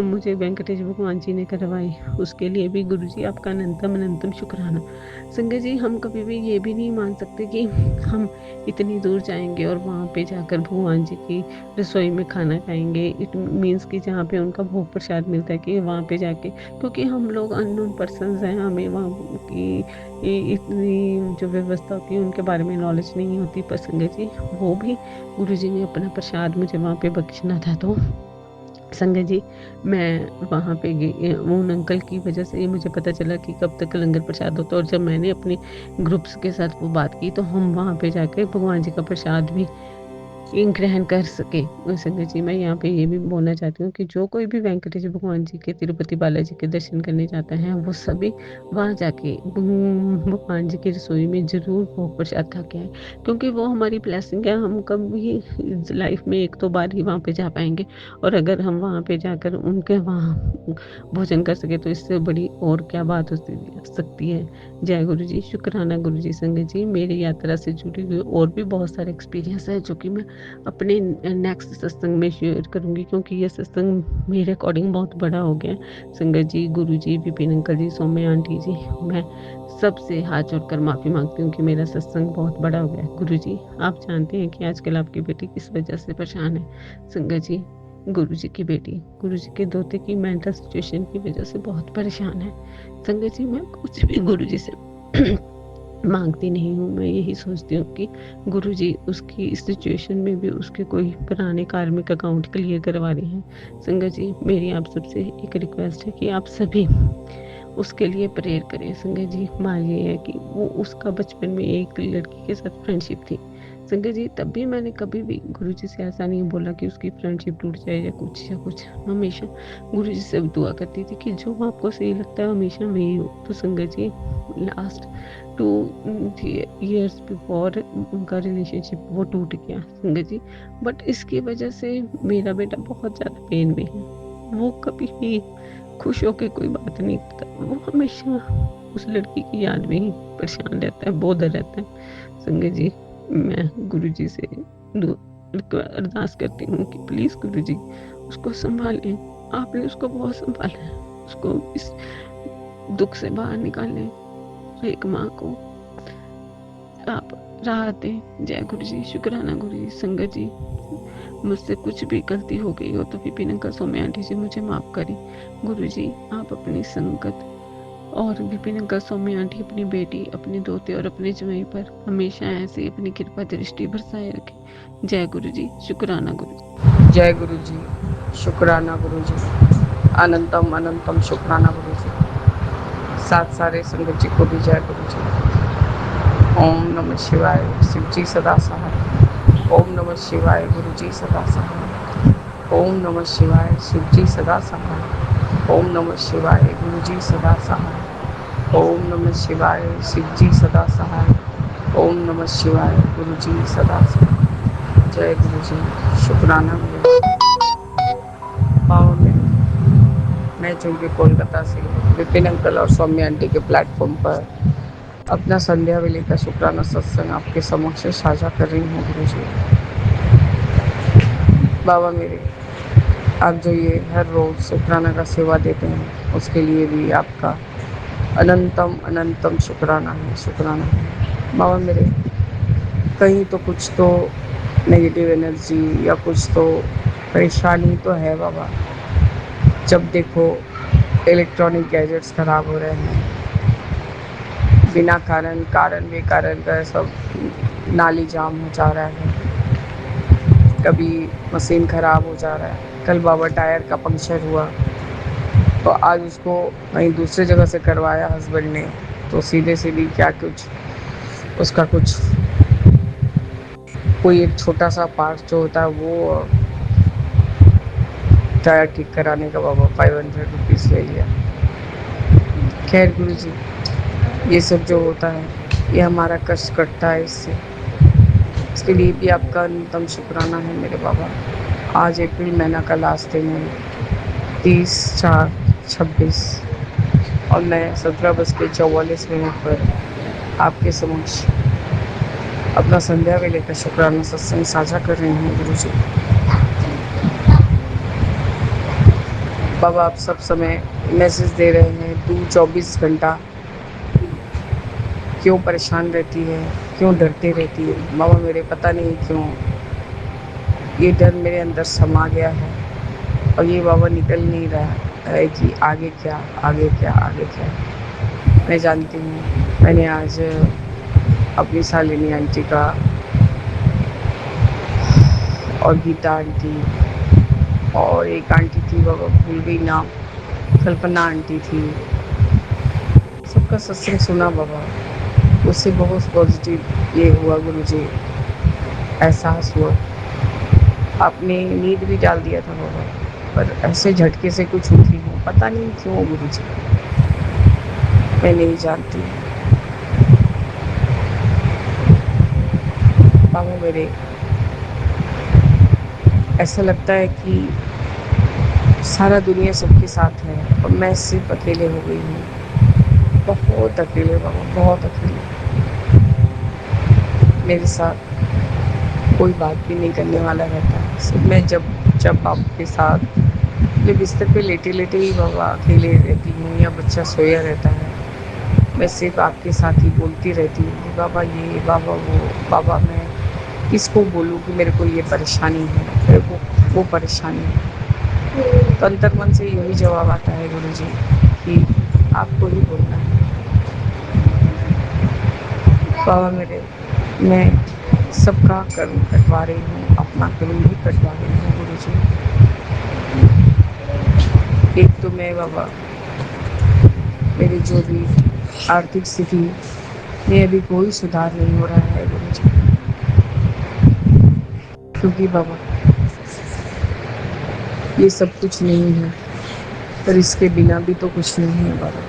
मुझे वेंकटेश भगवान जी ने करवाए। उसके लिए भी गुरु जी आपका अनंतम अनंतम शुक्राना। संगत जी, हम कभी भी ये भी नहीं मान सकते कि हम इतनी दूर जाएंगे और वहाँ पे जाकर भगवान जी की रसोई में खाना खाएंगे। इट मीन्स कि जहाँ पे उनका भोग प्रसाद मिलता है कि वहाँ पे जाके, क्योंकि हम लोग अननोन पर्सन्स हैं, हमें वहाँ की इतनी जो व्यवस्था होती है उनके बारे में नॉलेज नहीं होती। पर संगत जी, वो भी गुरु जी ने अपना प्रसाद मुझे वहाँ पे बख्शना था। तो संगत जी, मैं वहाँ पे गई, उन अंकल की वजह से ही मुझे पता चला कि कब तक लंगर प्रसाद होता है। और जब मैंने अपने ग्रुप्स के साथ वो बात की तो हम वहाँ पे जाके भगवान जी का प्रसाद भी ग्रहण कर सके। संगत जी, मैं यहाँ पे ये भी बोलना चाहती हूँ कि जो कोई भी वेंकटेश भगवान जी के, तिरुपति बालाजी के दर्शन करने जाता है, वो सभी वहाँ जाके भगवान जी की रसोई में ज़रूर भोग प्रसाद खा के आए, क्योंकि वो हमारी ब्लेसिंग है। हम कभी लाइफ में 1-2 बार ही वहाँ पे जा पाएंगे, और अगर हम वहाँ पे जाकर उनके वहाँ भोजन कर सके तो इससे बड़ी और क्या बात हो सकती है। जय गुरु जी, शुक्राना गुरु जी। संगत जी, मेरी यात्रा से जुड़ी हुई और भी बहुत सारे एक्सपीरियंस है जो कि मैं अपने नेक्स्ट सत्संग में शेयर करूंगी, क्योंकि ये सत्संग मेरे अकॉर्डिंग बहुत बड़ा हो गया है। संगत जी, गुरु जी, विपिन अंकल जी, सौम्या आंटी जी, मैं सबसे हाथ जोड़कर माफ़ी मांगती हूँ कि मेरा सत्संग बहुत बड़ा हो गया है। गुरु जी, आप जानते हैं कि आजकल आपकी बेटी किस वजह से परेशान है। संगत जी, गुरु जी की बेटी गुरु जी के दोते की मेंटल सिचुएशन की वजह से बहुत परेशान है। संगत जी, मैं कुछ भी गुरु जी से मांगती नहीं हूँ। मैं यही सोचती हूँ कि गुरु जी उसकी इस सिचुएशन में भी उसके कोई पुराने कार्मिक अकाउंट क्लियर करवा रहे हैं। संगत जी, मेरी आप सबसे एक रिक्वेस्ट है कि आप सभी उसके लिए प्रेयर करें। संगत जी, मान ये है कि वो उसका बचपन में एक लड़की के साथ फ्रेंडशिप थी। संगत जी, तब भी मैंने कभी भी गुरु जी से ऐसा नहीं बोला कि उसकी फ्रेंडशिप टूट जाए या कुछ। हमेशा गुरु जी से दुआ करती थी कि जो आपको सही लगता है हमेशा वही हो। तो संगत जी, लास्ट 2 years बिफोर उनका रिलेशनशिप वो टूट गया। संगत जी, बट इसकी वजह से मेरा बेटा बहुत ज़्यादा पेन में है। वो कभी भी खुश होकर कोई बात नहीं करता, वो हमेशा उस लड़की की याद में ही परेशान रहता है, बोधर रहता है। संगत जी, मैं गुरु जी से अरदास करती हूँ कि प्लीज़ गुरु जी उसको संभालें। आपने उसको बहुत संभाला है, उसको इस दुख से बाहर निकालें। एक माँ को आप राहत दें। जय गुरु जी, शुक्राना गुरु जी। संगत जी, मुझसे कुछ भी गलती हो गई हो तो विपिन अंकल, सौम्या आंटी जी, मुझे माफ़ करें। गुरु जी, आप अपनी संगत और विपिन अंकल, सौम्या आंटी, अपनी बेटी, अपने दोते और अपने जवाई पर हमेशा ऐसे ही अपनी कृपा दृष्टि बरसाए रखे। जय गुरु जी, शुक्राना गुरु जी। जय गुरु जी, शुक्राना गुरु जी, अनंतम अनंतम शुक्राना गुरु जी। साथ सारे संगत जी को भी जय गुरु जी। ओम नमः शिवाय, शिव जी सदा सहाय। ओम नमः शिवाय, गुरु जी सदा सहाय। ओम नमः शिवाय, शिव जी सदा सहाय। ओम नमः शिवाय, गुरु जी सदा सहाय। ओम नमः शिवाय, शिव जी सदा सहाय। ओम नमः शिवाय, गुरु जी सदा सहाय। जय गुरु जी, शुक्राना गुरु जी। पावन में मैं चूँकि के कोलकाता से विपिन अंकल और सौम्या आंटी के प्लेटफॉर्म पर अपना संध्या वेले का शुक्राना सत्संग आपके समक्ष साझा कर रही हूँ गुरु जी। बाबा मेरे, आप जो ये हर रोज़ शुक्राना का सेवा देते हैं उसके लिए भी आपका अनंतम अनंतम शुक्राना है, शुक्राना है। बाबा मेरे, कहीं तो कुछ तो नेगेटिव एनर्जी या कुछ तो परेशानी तो है बाबा। जब देखो इलेक्ट्रॉनिक गैजेट्स खराब हो रहे हैं, बिना कारण बेकारण का सब नाली जाम हो जा रहा है, कभी मशीन ख़राब हो जा रहा है। कल बाबा टायर का पंक्चर हुआ तो आज उसको कहीं दूसरे जगह से करवाया हस्बैंड ने, तो सीधे सीधी क्या कुछ उसका कुछ कोई एक छोटा सा पार्ट जो होता है वो टायर ठीक कराने का बाबा 500 रुपीज़ ले लिया। खैर गुरु जी, ये सब जो होता है ये हमारा कष्ट कटता है इसके लिए भी आपका अन्यतम शुक्राना है मेरे बाबा। आज अप्रैल महीना का लास्ट दिन है, 30/4/26, और मैं 17:44 पर आपके समक्ष अपना संध्या वेले का शुक्राना सत्संग साझा कर रही हूँ गुरु जी। बाबा आप सब समय मैसेज दे रहे हैं, तू 24 घंटा क्यों परेशान रहती है, क्यों डरती रहती है। बाबा मेरे, पता नहीं क्यों ये डर मेरे अंदर समा गया है और ये बाबा निकल नहीं रहा है कि आगे क्या आगे क्या आगे क्या। मैं जानती हूँ, मैंने आज अपनी शालिनी आंटी का और गीता आंटी और एक आंटी थी, बाबा भूल गई नाम, कल्पना आंटी थी, सबका सत्संग सुना बाबा। उससे बहुत पॉजिटिव ये हुआ गुरु जी, एहसास हुआ। आपने नींद भी डाल दिया था बाबा, पर ऐसे झटके से कुछ उठी हूँ, पता नहीं क्यों गुरु जी, मैं नहीं जानती। बाबा मेरे, ऐसा लगता है कि सारा दुनिया सबके साथ है और मैं सिर्फ अकेले हो गई हूँ। बहुत अकेले बाबा, बहुत अकेले। मेरे साथ कोई बात भी नहीं करने वाला रहता है। सिर्फ मैं जब आपके साथ अपने बिस्तर पे लेटे लेटे ही बाबा अकेले रहती हूँ या बच्चा सोया रहता है, मैं सिर्फ आपके साथ ही बोलती रहती हूँ, बाबा ये, बाबा वो। बाबा मैं किसको बोलूँ कि मेरे को ये परेशानी है, मेरे को वो परेशानी है। तो अंतर मन से यही जवाब आता है गुरु जी कि आपको ही बोलना है। बाबा मेरे, मैं सबका कर्म कटवा रही हूँ, अपना कर्म भी कटवा रही हूँ गुरु जी। एक तो मैं बाबा, मेरी जो भी आर्थिक स्थिति में अभी कोई सुधार नहीं हो रहा है गुरु जी, क्योंकि बाबा ये सब कुछ नहीं है, पर इसके बिना भी तो कुछ नहीं है बाबा।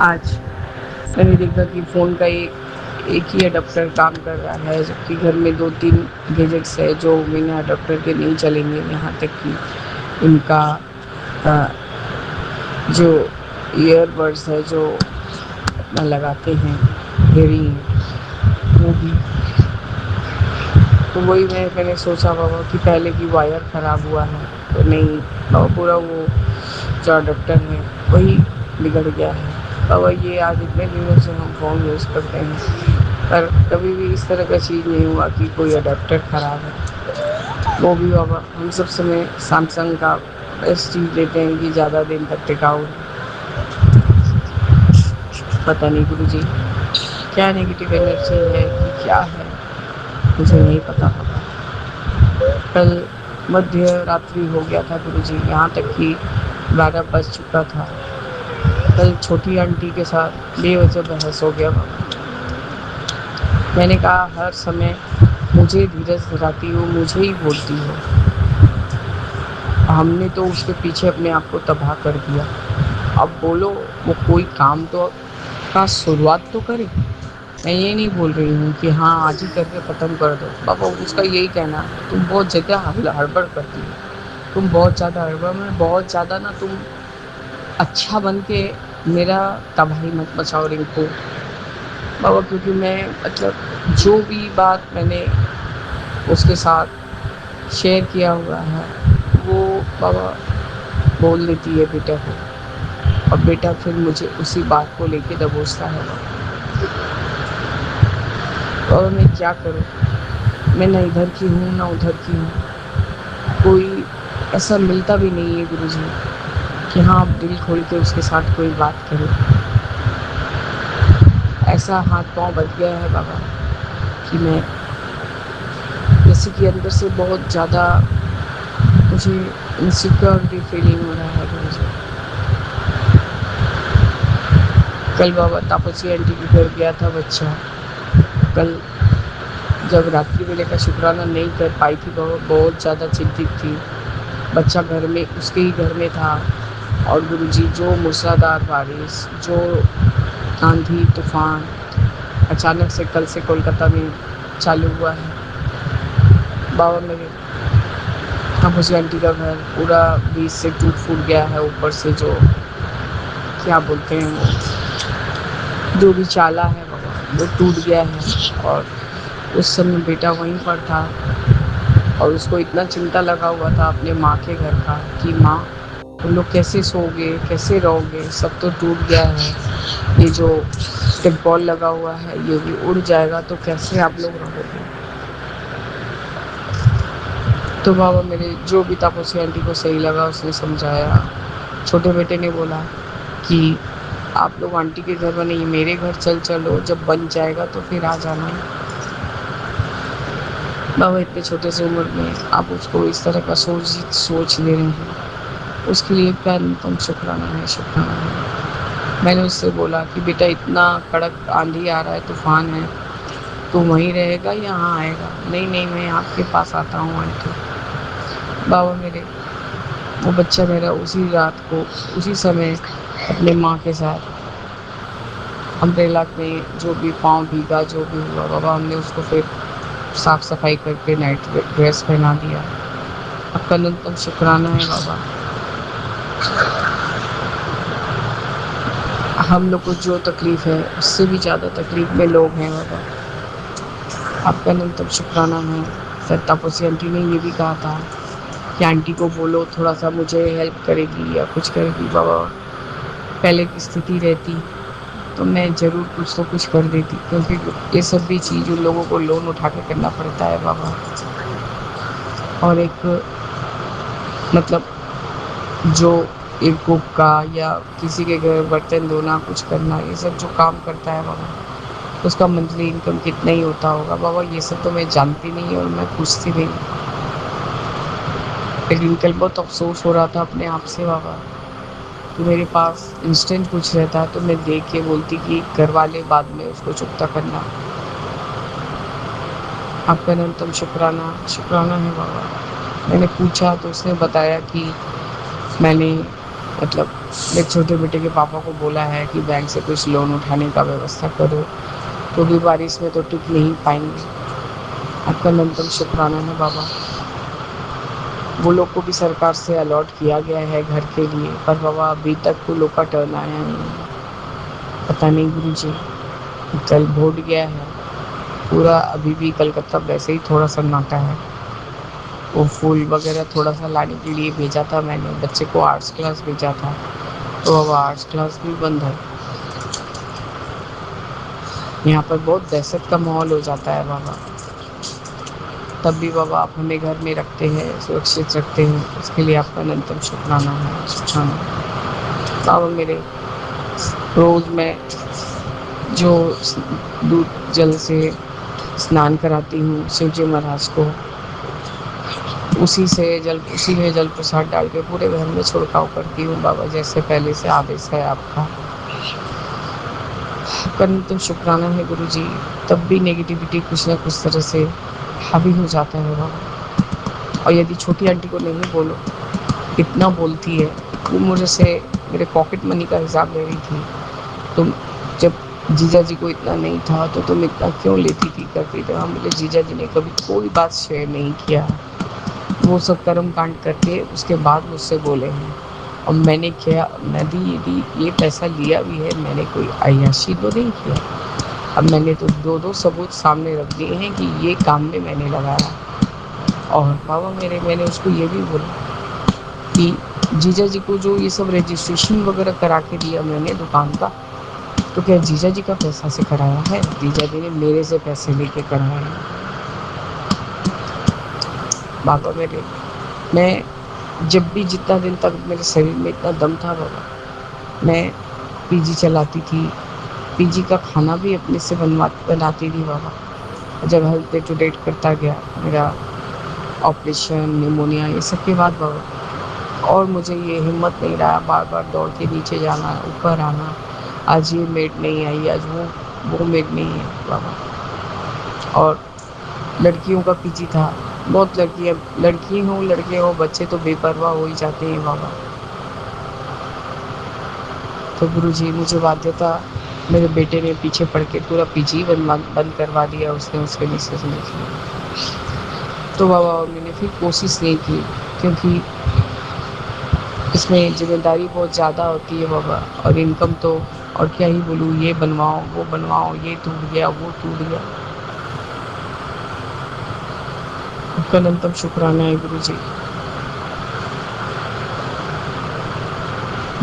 आज मैंने देखा कि फ़ोन का एक ही अडाप्टर काम कर रहा है, जबकि घर में 2-3 गैजेट्स है जो बिना अडाप्टर के नहीं चलेंगे। यहाँ तक कि उनका जो ईयरबड्स है जो अपना लगाते हैं हेयरिंग, वो भी। तो वही मैंने सोचा बाबा कि पहले की वायर ख़राब हुआ है तो नहीं बाबा, पूरा वो जो अडाप्टर है वही बिगड़ गया है बाबा। ये आज इतने दिनों से हम फ़ोन यूज़ करते हैं, पर कभी भी इस तरह का चीज़ नहीं हुआ कि कोई अडाप्टर ख़राब है। वो भी बाबा हम सब समय सैमसंग का बेस्ट चीज़ लेते हैं कि ज़्यादा दिन तक टिकाऊ है। पता नहीं गुरुजी क्या नेगेटिव एनर्जी है कि क्या है, मुझे नहीं पता पापा। कल मध्य रात्रि हो गया था गुरुजी, यहाँ तक कि 12 बज चुका था। कल छोटी आंटी के साथ बेवजह बहस हो गया बाबा। मैंने कहा हर समय मुझे धीरज दिलाती हो, मुझे ही बोलती हो। हमने तो उसके पीछे अपने आप को तबाह कर दिया। अब बोलो वो कोई काम तो का शुरुआत तो करे। मैं ये नहीं बोल रही हूँ कि हाँ आज ही करके ख़त्म कर दो बाबा, उसका यही कहना है तुम बहुत ज़्यादा हड़बड़ करती हो, तुम बहुत ज़्यादा हड़बड़ में बहुत ज़्यादा ना, तुम अच्छा बन के मेरा तबाही मत मचाओ रिंकू बाबा। क्योंकि मैं मतलब जो भी बात मैंने उसके साथ शेयर किया हुआ है वो बाबा बोल देती है बेटा को, और बेटा फिर मुझे उसी बात को लेके दबोचता है। और मैं क्या करूं, मैं ना इधर की हूँ ना उधर की हूँ। कोई ऐसा मिलता भी नहीं है गुरुजी कि हाँ आप दिल खोल के उसके साथ कोई बात करें। ऐसा हाथ पाँव बच गया है बाबा कि मैं जैसे कि अंदर से बहुत ज़्यादा मुझे इनसिक्योरिटी फीलिंग हो रहा है गुरुजी। कल बाबा तापसी आंटी के घर गया था बच्चा। कल जब रात्रि वेले का शुक्राना नहीं कर पाई थी बाबा, बहुत ज़्यादा चिंतित थी। बच्चा घर में उसके ही घर में था, और गुरुजी जो मूसलाधार बारिश, जो आंधी तूफान अचानक से कल से कोलकाता में चालू हुआ है बाबा। मेरे तापसी आंटी का घर पूरा बीच से टूट फूट गया है। ऊपर से जो क्या बोलते हैं वो जो भी चाला है बाबा वो टूट गया है। और उस समय बेटा वहीं पर था और उसको इतना चिंता लगा हुआ था अपने माँ के घर का कि माँ तुम लोग कैसे सोओगे, कैसे रहोगे, सब तो टूट गया है। ये जो टिकबॉल लगा हुआ है ये भी उड़ जाएगा तो कैसे आप लोग रहोगे। तो बाबा मेरे जो भी तापसी आंटी को सही लगा उसने समझाया। छोटे बेटे ने बोला कि आप लोग आंटी के घर बने, ये मेरे घर चलो, जब बन जाएगा तो फिर आ जाना। बाबा इतने छोटे से उम्र में आप उसको इस तरह का सोच ले रहे हैं, उसके लिए क्या न्यूनतम शुक्राना है, शुक्राना है। मैंने उससे बोला कि बेटा इतना कड़क आंधी आ रहा है, तूफान है, तो वहीं रहेगा यहाँ आएगा? नहीं नहीं मैं आपके पास आता हूँ आंटी। बाबा मेरे वो बच्चा मेरा उसी रात को उसी समय अपने माँ के साथ अम्ब्रेला में जो भी पाँव भीगा जो भी हुआ बाबा, हमने उसको फिर साफ़ सफाई करके नाइट ड्रेस पहना दिया। आपका न्यूनतम शुक्राना है बाबा। हम लोग को जो तकलीफ़ है उससे भी ज़्यादा तकलीफ़ में लोग हैं बाबा। आपका न्यूनतम शुक्राना है। सर तापसी आंटी ने ये भी कहा था कि आंटी को बोलो थोड़ा सा मुझे हेल्प करेगी या कुछ करेगी। बाबा पहले की स्थिति रहती तो मैं ज़रूर कुछ तो कुछ कर देती, क्योंकि ये सब भी चीज़ उन लोगों को लोन उठा के करना पड़ता है बाबा। और एक मतलब जो एक कुक का या किसी के घर बर्तन धोना कुछ करना, ये सब जो काम करता है बाबा, उसका मंथली इनकम कितना ही होता होगा बाबा, ये सब तो मैं जानती नहीं और मैं पूछती भी नहीं। लेकिन कल बहुत अफसोस हो रहा था अपने आप से बाबा कि मेरे पास इंस्टेंट कुछ रहता तो मैं देख के बोलती कि घर वाले बाद में उसको चुकता करना। आपका न्यूनतम शुक्राना है बाबा। मैंने पूछा तो उसने बताया कि मैंने मतलब मेरे छोटे बेटे के पापा को बोला है कि बैंक से कुछ लोन उठाने का व्यवस्था करो, तो भी बारिश में तो टिक नहीं पाएंगे। आपका न्यूनतम शुक्राना है बाबा। वो लोग को भी सरकार से अलॉट किया गया है घर के लिए, पर बाबा अभी तक वो लोग का टर्न आया नहीं। पता नहीं गुरुजी, कल वोट गया है पूरा, अभी भी कलकत्ता वैसे ही थोड़ा सन्नाटा है। वो फूल वगैरह थोड़ा सा लाने के लिए भेजा था मैंने, बच्चे को आर्ट्स क्लास भेजा था, तो अब आर्ट्स क्लास भी बंद है। यहाँ पर बहुत दहशत का माहौल हो जाता है बाबा। तब भी बाबा आप हमें घर में रखते हैं, सुरक्षित रखते हैं, उसके लिए आपका न्यूनतम शुक्राना है, शुक्राना। बाबा मेरे रोज़ मैं जो दूध जल से स्नान कराती हूँ शिव जी महाराज को, उसी में जल प्रसाद डाल के पूरे घर में छिड़काव करती हूँ बाबा, जैसे पहले से आदेश है आपका। करनी तो शुक्राना है गुरु जी, तब भी नेगेटिविटी कुछ ना कुछ तरह से हावी हो जाता है बाबा। और यदि छोटी आंटी को नहीं बोलो, इतना बोलती है, वो मुझे से मेरे पॉकेट मनी का हिसाब ले रही थी, तुम जब जीजा जी को इतना नहीं था तो तुम इतना क्यों लेती थी, करती थी। हम बोले जीजा जी ने कभी कोई बात शेयर नहीं किया, वो सब कर्म कांड करके उसके बाद मुझसे बोले हैं। और मैंने किया, यदि ये पैसा लिया भी है, मैंने कोई अय्याशी तो नहीं किया। अब मैंने तो दो सबूत सामने रख दिए हैं कि ये काम में मैंने लगाया। और बाबा मैंने उसको ये भी बोला कि जीजा जी को जो ये सब रजिस्ट्रेशन वगैरह करा के दिया मैंने दुकान का, तो क्या जीजा जी का पैसा से कराया है? जीजा जी ने मेरे से पैसे लेके कराया है बाबा। मैं जब भी जितना दिन तक मेरे शरीर में इतना दम था बाबा, मैं पीजी चलाती थी, पीजी का खाना भी अपने से बनाती थी बाबा। जब हेल्थ डे टू डेट करता गया मेरा ऑपरेशन, निमोनिया, ये सब के बाद बाबा, और मुझे ये हिम्मत नहीं रहा बार बार दौड़ के नीचे जाना, ऊपर आना। आज ये मेड नहीं आई, आज वो मेड नहीं है बाबा। और लड़कियों का पीजी था, बहुत लड़की हो लड़के हो, बच्चे तो बेपरवाह हो ही जाते हैं बाबा। तो गुरुजी मुझे बाध्यता, मेरे बेटे ने पीछे पड़ के पूरा पीजी बंद करवा दिया उसने, उसके मिसेज ने। तो बाबा मैंने फिर कोशिश नहीं की, क्योंकि इसमें जिम्मेदारी बहुत ज़्यादा होती है बाबा, और इनकम तो, और क्या ही बोलूँ, ये बनवाओ वो बनवाओ, ये टूट गया वो टूट गया। आपका अनंतम शुक्राना है गुरु जी।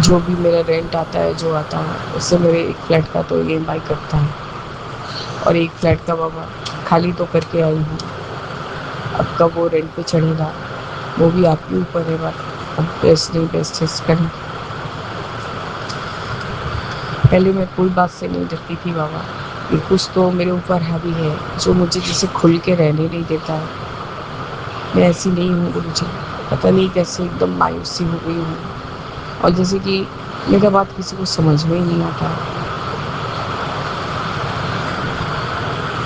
जो भी मेरा रेंट आता है, जो आता है, उससे मेरे एक फ्लैट का तो EMI कटता है, और एक फ्लैट का बाबा खाली तो करके आई हूँ। अब कब वो रेंट पे चढ़ेगा वो भी आपके ऊपर है बात। अब बेस्ट नहीं बेस्ट करें। पहले मैं कोई बात से नहीं डरती थी बाबा, ये कुछ तो मेरे ऊपर हावी है जो मुझे जैसे खुल के रहने नहीं देता है। मैं ऐसी नहीं हूँ गुरु जी, पता नहीं कैसे एकदम मायूस सी हो गई हूँ, और जैसे कि मेरा बात किसी को समझ में ही नहीं आता।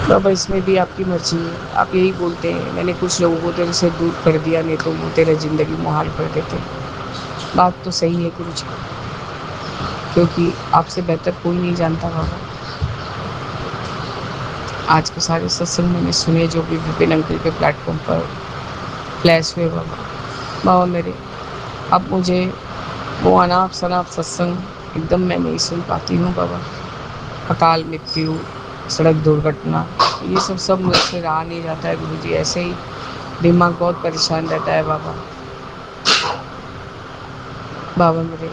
बाबा इसमें भी आपकी मर्जी है, आप यही बोलते हैं, मैंने कुछ लोगों को तेरे से दूर कर दिया, नहीं तो वो तेरा ज़िंदगी मुहाल कर देते। बात तो सही है गुरु जी, क्योंकि आपसे बेहतर कोई नहीं जानता बाबा। आज के सारे सत्संग मैंने सुने जो भी विपिन अंकल के प्लेटफॉर्म पर फ्लैश हुए बाबा मेरे, अब मुझे वो अनाप शनाप सत्संग एकदम मैं नहीं सुन पाती हूँ बाबा। अकाल मृत्यु, सड़क दुर्घटना, ये सब मुझसे रहा नहीं जाता है गुरु जी। ऐसे ही दिमाग बहुत परेशान रहता है बाबा मेरे।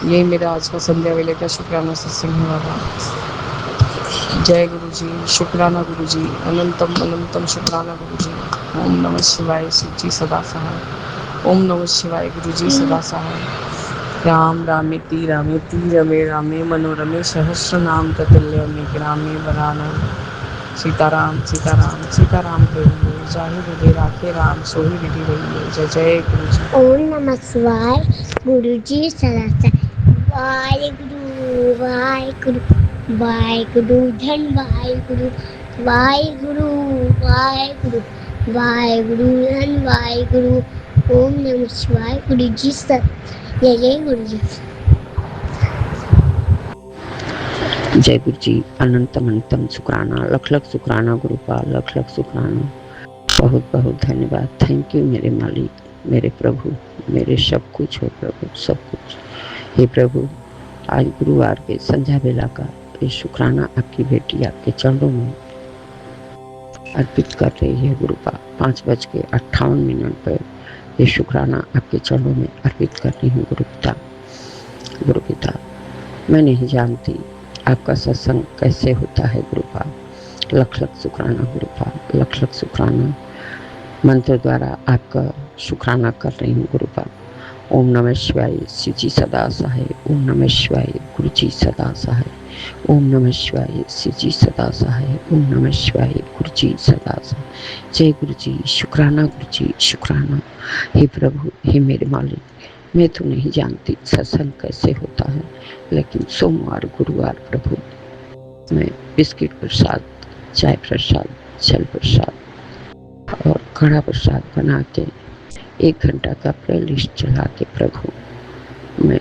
यही मेरा आज का संध्या वेले का शुक्राना सत्संग है बाबा। जय गुरु जी, शुक्राना गुरु जी, अनंतम अनंतम शुक्राना गुरु जी। ओम नमः शिवाय, शिव जी सदा सहाय। ओम नमः शिवाय, गुरु जी सदा सहाय। राम रामेति रामेति रमे रामे मनोरमे सहस्रनाम ततुल्यं ग्रामे वरानन। सीताराम सीताराम सीताराम कहिए, जाहि हृदय राखे राम सोहि विधि रहिए। जय जय गुरु जी। ओम नमः शिवाय, गुरु जी सदा वाहेगुरु वाहेगुरु वाहेगुरु धन वाहेगुरु वाहेगुरु वाहेगुरु वाहेगुरु धन वाहेगुरु। ओम नमः शिवाय, गुरु जी जय जय गुरु जी। जय गुरु जी, अनंतम अनंतम शुक्राना, लख लख शुक्राना गुरुपाल, लख लख शुक्राना। बहुत बहुत धन्यवाद। थैंक यू मेरे मालिक, मेरे प्रभु, मेरे सब कुछ हो प्रभु, सब कुछ। हे प्रभु, आज गुरुवार के संध्या बेला का ये शुक्राना आपकी बेटी आपके चरणों में अर्पित कर रही है गुरुपाल। 5:58 पर ये शुक्राना आपके चरणों में अर्पित कर रही हूँ गुरु पिता। मैं नहीं जानती आपका सत्संग कैसे होता है गुरुपाल। लख लख शुक्राना गुरुपाल, लख लख शुक्राना। मंत्र द्वारा आपका शुक्राना कर रही हूँ गुरुपाल। ओम नमः शिवाय, शिव जी सदा सहाय। ओम नमः शिवाय, गुरु जी सदा सहाय। ओम नमः शिवाय शिव जी सदा सहाय। ओम नमः शिवाय गुरु जी सदा सहाय। जय गुरु जी, शुक्राना गुरु जी, शुक्राना। हे प्रभु, हे मेरे मालिक, मैं तो नहीं जानती सत्संग कैसे होता है, लेकिन सोमवार गुरुवार प्रभु मैं बिस्किट प्रसाद, चाय प्रसाद, जल प्रसाद और कड़ा प्रसाद बना के 1 घंटा का प्ले लिस्ट चला के प्रभु मैं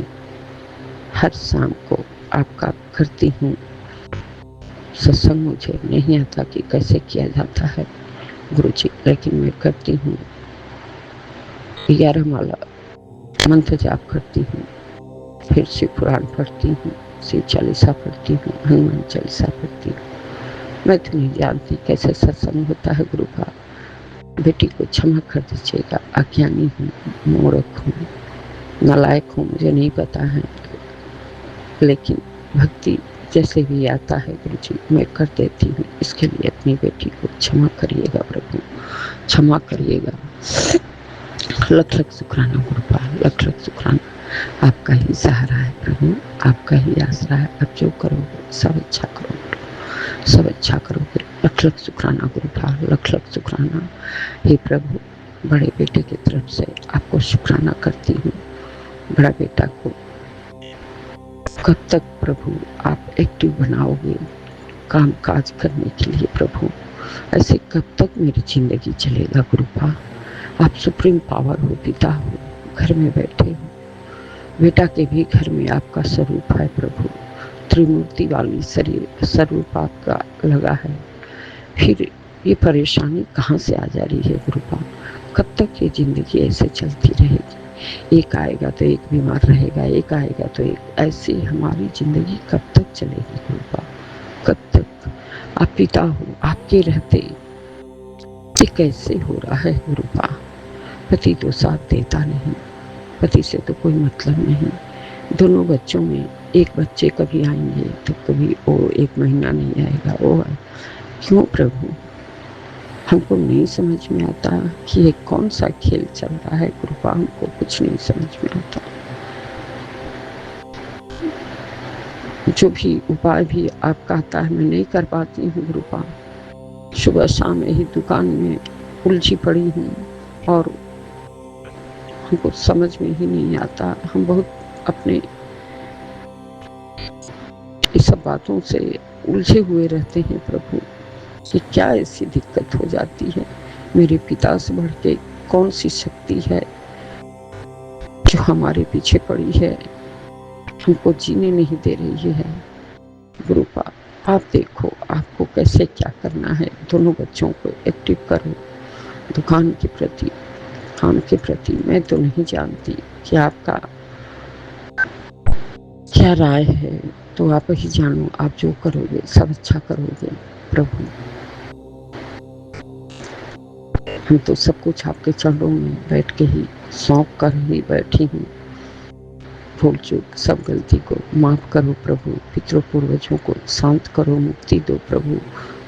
हर शाम को आपका करती हूँ। सत्संग मुझे नहीं आता कि कैसे किया जाता है गुरु जी, लेकिन मैं करती हूँ। 11 माला मंत्र जाप करती हूँ, फिर शिव पुराण पढ़ती हूँ, शिव चालीसा पढ़ती हूँ, हनुमान चालीसा पढ़ती हूँ। मैं तो नहीं जानती कैसे सत्संग होता है गुरु का। बेटी को क्षमा कर दीजिएगा, अज्ञानी हूँ, मूर्ख हूँ, नालायक हूँ, मुझे नहीं पता है, लेकिन भक्ति जैसे भी आता है गुरु जी मैं कर देती हूँ। इसके लिए अपनी बेटी को क्षमा करिएगा प्रभु, क्षमा करिएगा। लख लख शुक्राना गुरुपाल, लख लख शुक्राना। आपका ही सहारा है प्रभु, आपका ही आसरा है। आप जो करोगे सब अच्छा करोगे, सब अच्छा करोगे। लख लख शुक्राना गुरुपाल, लख लख शुक्राना। हे प्रभु, बड़े बेटे की तरफ से आपको शुक्राना करती हूँ। बड़ा बेटा को कब तक प्रभु आप एक्टिव बनाओगे काम काज करने के लिए प्रभु? ऐसे कब तक मेरी जिंदगी चलेगा गुरुपा? आप सुप्रीम पावर हो, पिता हो, घर में बैठे हो, बेटा के भी घर में आपका स्वरूप है प्रभु, त्रिमूर्ति वाली शरीर स्वरूप आपका लगा है। फिर ये परेशानी कहाँ से आ जा रही है गुरुपा? कब तक ये जिंदगी ऐसे चलती रहेगी? एक आएगा तो एक बीमार रहेगा, एक आएगा तो एक, ऐसे हमारी जिंदगी कब तक चलेगी गुरुपा? कब तक? आप पिता हो, आपके रहते ये कैसे हो रहा है गुरुपा? पति तो साथ देता नहीं, पति से तो कोई मतलब नहीं। दोनों बच्चों में एक बच्चे कभी आएंगे तो कभी वो 1 महीना नहीं आएगा, वो क्यों प्रभु? हमको नहीं समझ में आता कि ये कौन सा खेल चल रहा है गुरुपा, हमको कुछ नहीं समझ में आता। जो भी उपाय भी आपका आता है मैं नहीं कर पाती हूँ गुरुपा। सुबह शाम यही दुकान में उलझी पड़ी हूँ और हमको समझ में ही नहीं आता। हम बहुत अपने इस सब बातों से उलझे हुए रहते हैं प्रभु कि क्या ऐसी दिक्कत हो जाती है? मेरे पिता से बढ़ के कौन सी शक्ति है जो हमारे पीछे पड़ी है, हमको जीने नहीं दे रही है गुरुपा? आप देखो आपको कैसे क्या करना है। दोनों बच्चों को एक्टिव करो, दुकान के प्रति, काम के प्रति। मैं तो नहीं जानती कि आपका क्या राय है, तो आप ही जानो। आप जो करोगे सब अच्छा करोगे प्रभु। हम तो सब कुछ आपके चरणों में बैठ के ही सौंप कर ही बैठी हूँ। भूल चूक सब गलती को माफ करो प्रभु, पितरों पूर्वजों को शांत करो, मुक्ति दो प्रभु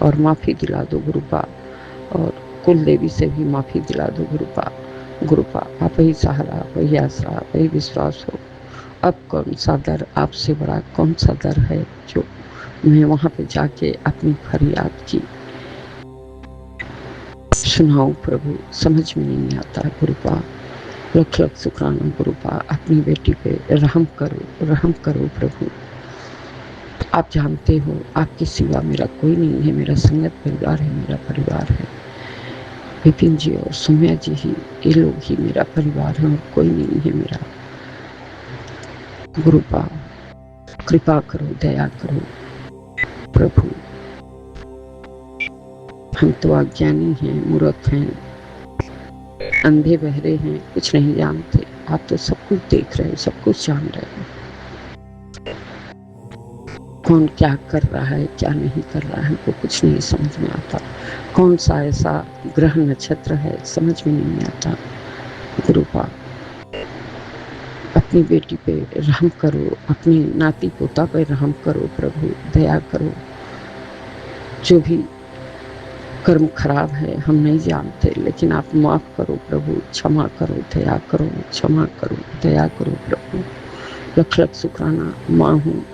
और माफी दिला दो गुरुपा, और कुल देवी से भी माफी दिला दो गुरुपा। गुरुपा आप ही सहारा, वही आसरा, वही विश्वास हो। अब कौन सा दर आपसे बड़ा कौन सा दर है जो मैं वहाँ पे जाके अपनी फरियाद की सुनाऊं प्रभु? समझ में नहीं आता गुरुपा। लख लख शुक्राना गुरुपा। अपनी बेटी पे रहम करो प्रभु। आप जानते हो आपके सिवा मेरा कोई नहीं है, मेरा संगत परिवार है, मेरा परिवार है। विपिन जी और सौम्या जी ही, ये लोग ही मेरा परिवार है और कोई नहीं है मेरा। गुरुपा कृपा करो, दया करो प्रभु। हम तो अज्ञानी हैं, मूर्ख हैं, अंधे बहरे हैं, कुछ नहीं जानते। आप तो सब कुछ देख रहे हैं, सब कुछ जान रहे हैं। कौन क्या कर रहा है, क्या नहीं कर रहा है, हमको कुछ नहीं समझ में आता। कौन सा ऐसा ग्रह नक्षत्र है, समझ में नहीं आता गुरुपा। अपनी बेटी पे रहम करो, अपनी नाती पोता पे रहम करो प्रभु, दया करो। जो भी कर्म खराब है हम नहीं जानते, लेकिन आप माफ करो प्रभु, क्षमा करो, दया करो, क्षमा करो, दया करो प्रभु। लख लख शुक्राना। माँ हूँ,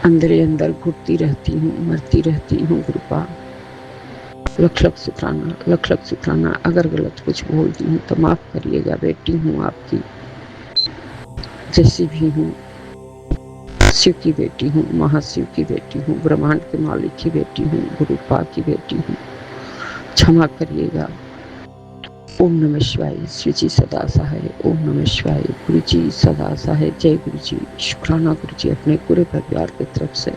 अंदर ही अंदर घुटती रहती हूँ, मरती रहती हूँ गुरुपा। लख लख शुक्राना, लख लख शुक्राना। अगर गलत कुछ बोलती हूँ तो माफ करिएगा, बेटी हूँ आपकी, जैसी भी हूँ। शिव की बेटी हूँ, महाशिव की बेटी हूँ, ब्रह्मांड के मालिक की बेटी हूँ, गुरुपा की बेटी हूँ, क्षमा करिएगा। ओम नमः शिवाय। श्री जी सदा सहाय। ओम नमः शिवाय। गुरु जी सदा सहाय। जय गुरु जी। शुक्राना गुरु जी, अपने पूरे परिवार की तरफ से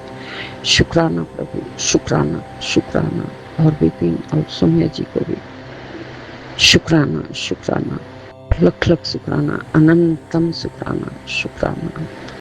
शुक्राना प्रभु, शुक्राना शुक्राना। और विपिन और सौम्या जी को भी शुक्राना शुक्राना, लख लख शुक्राना, अनंतम शुक्राना शुक्राना।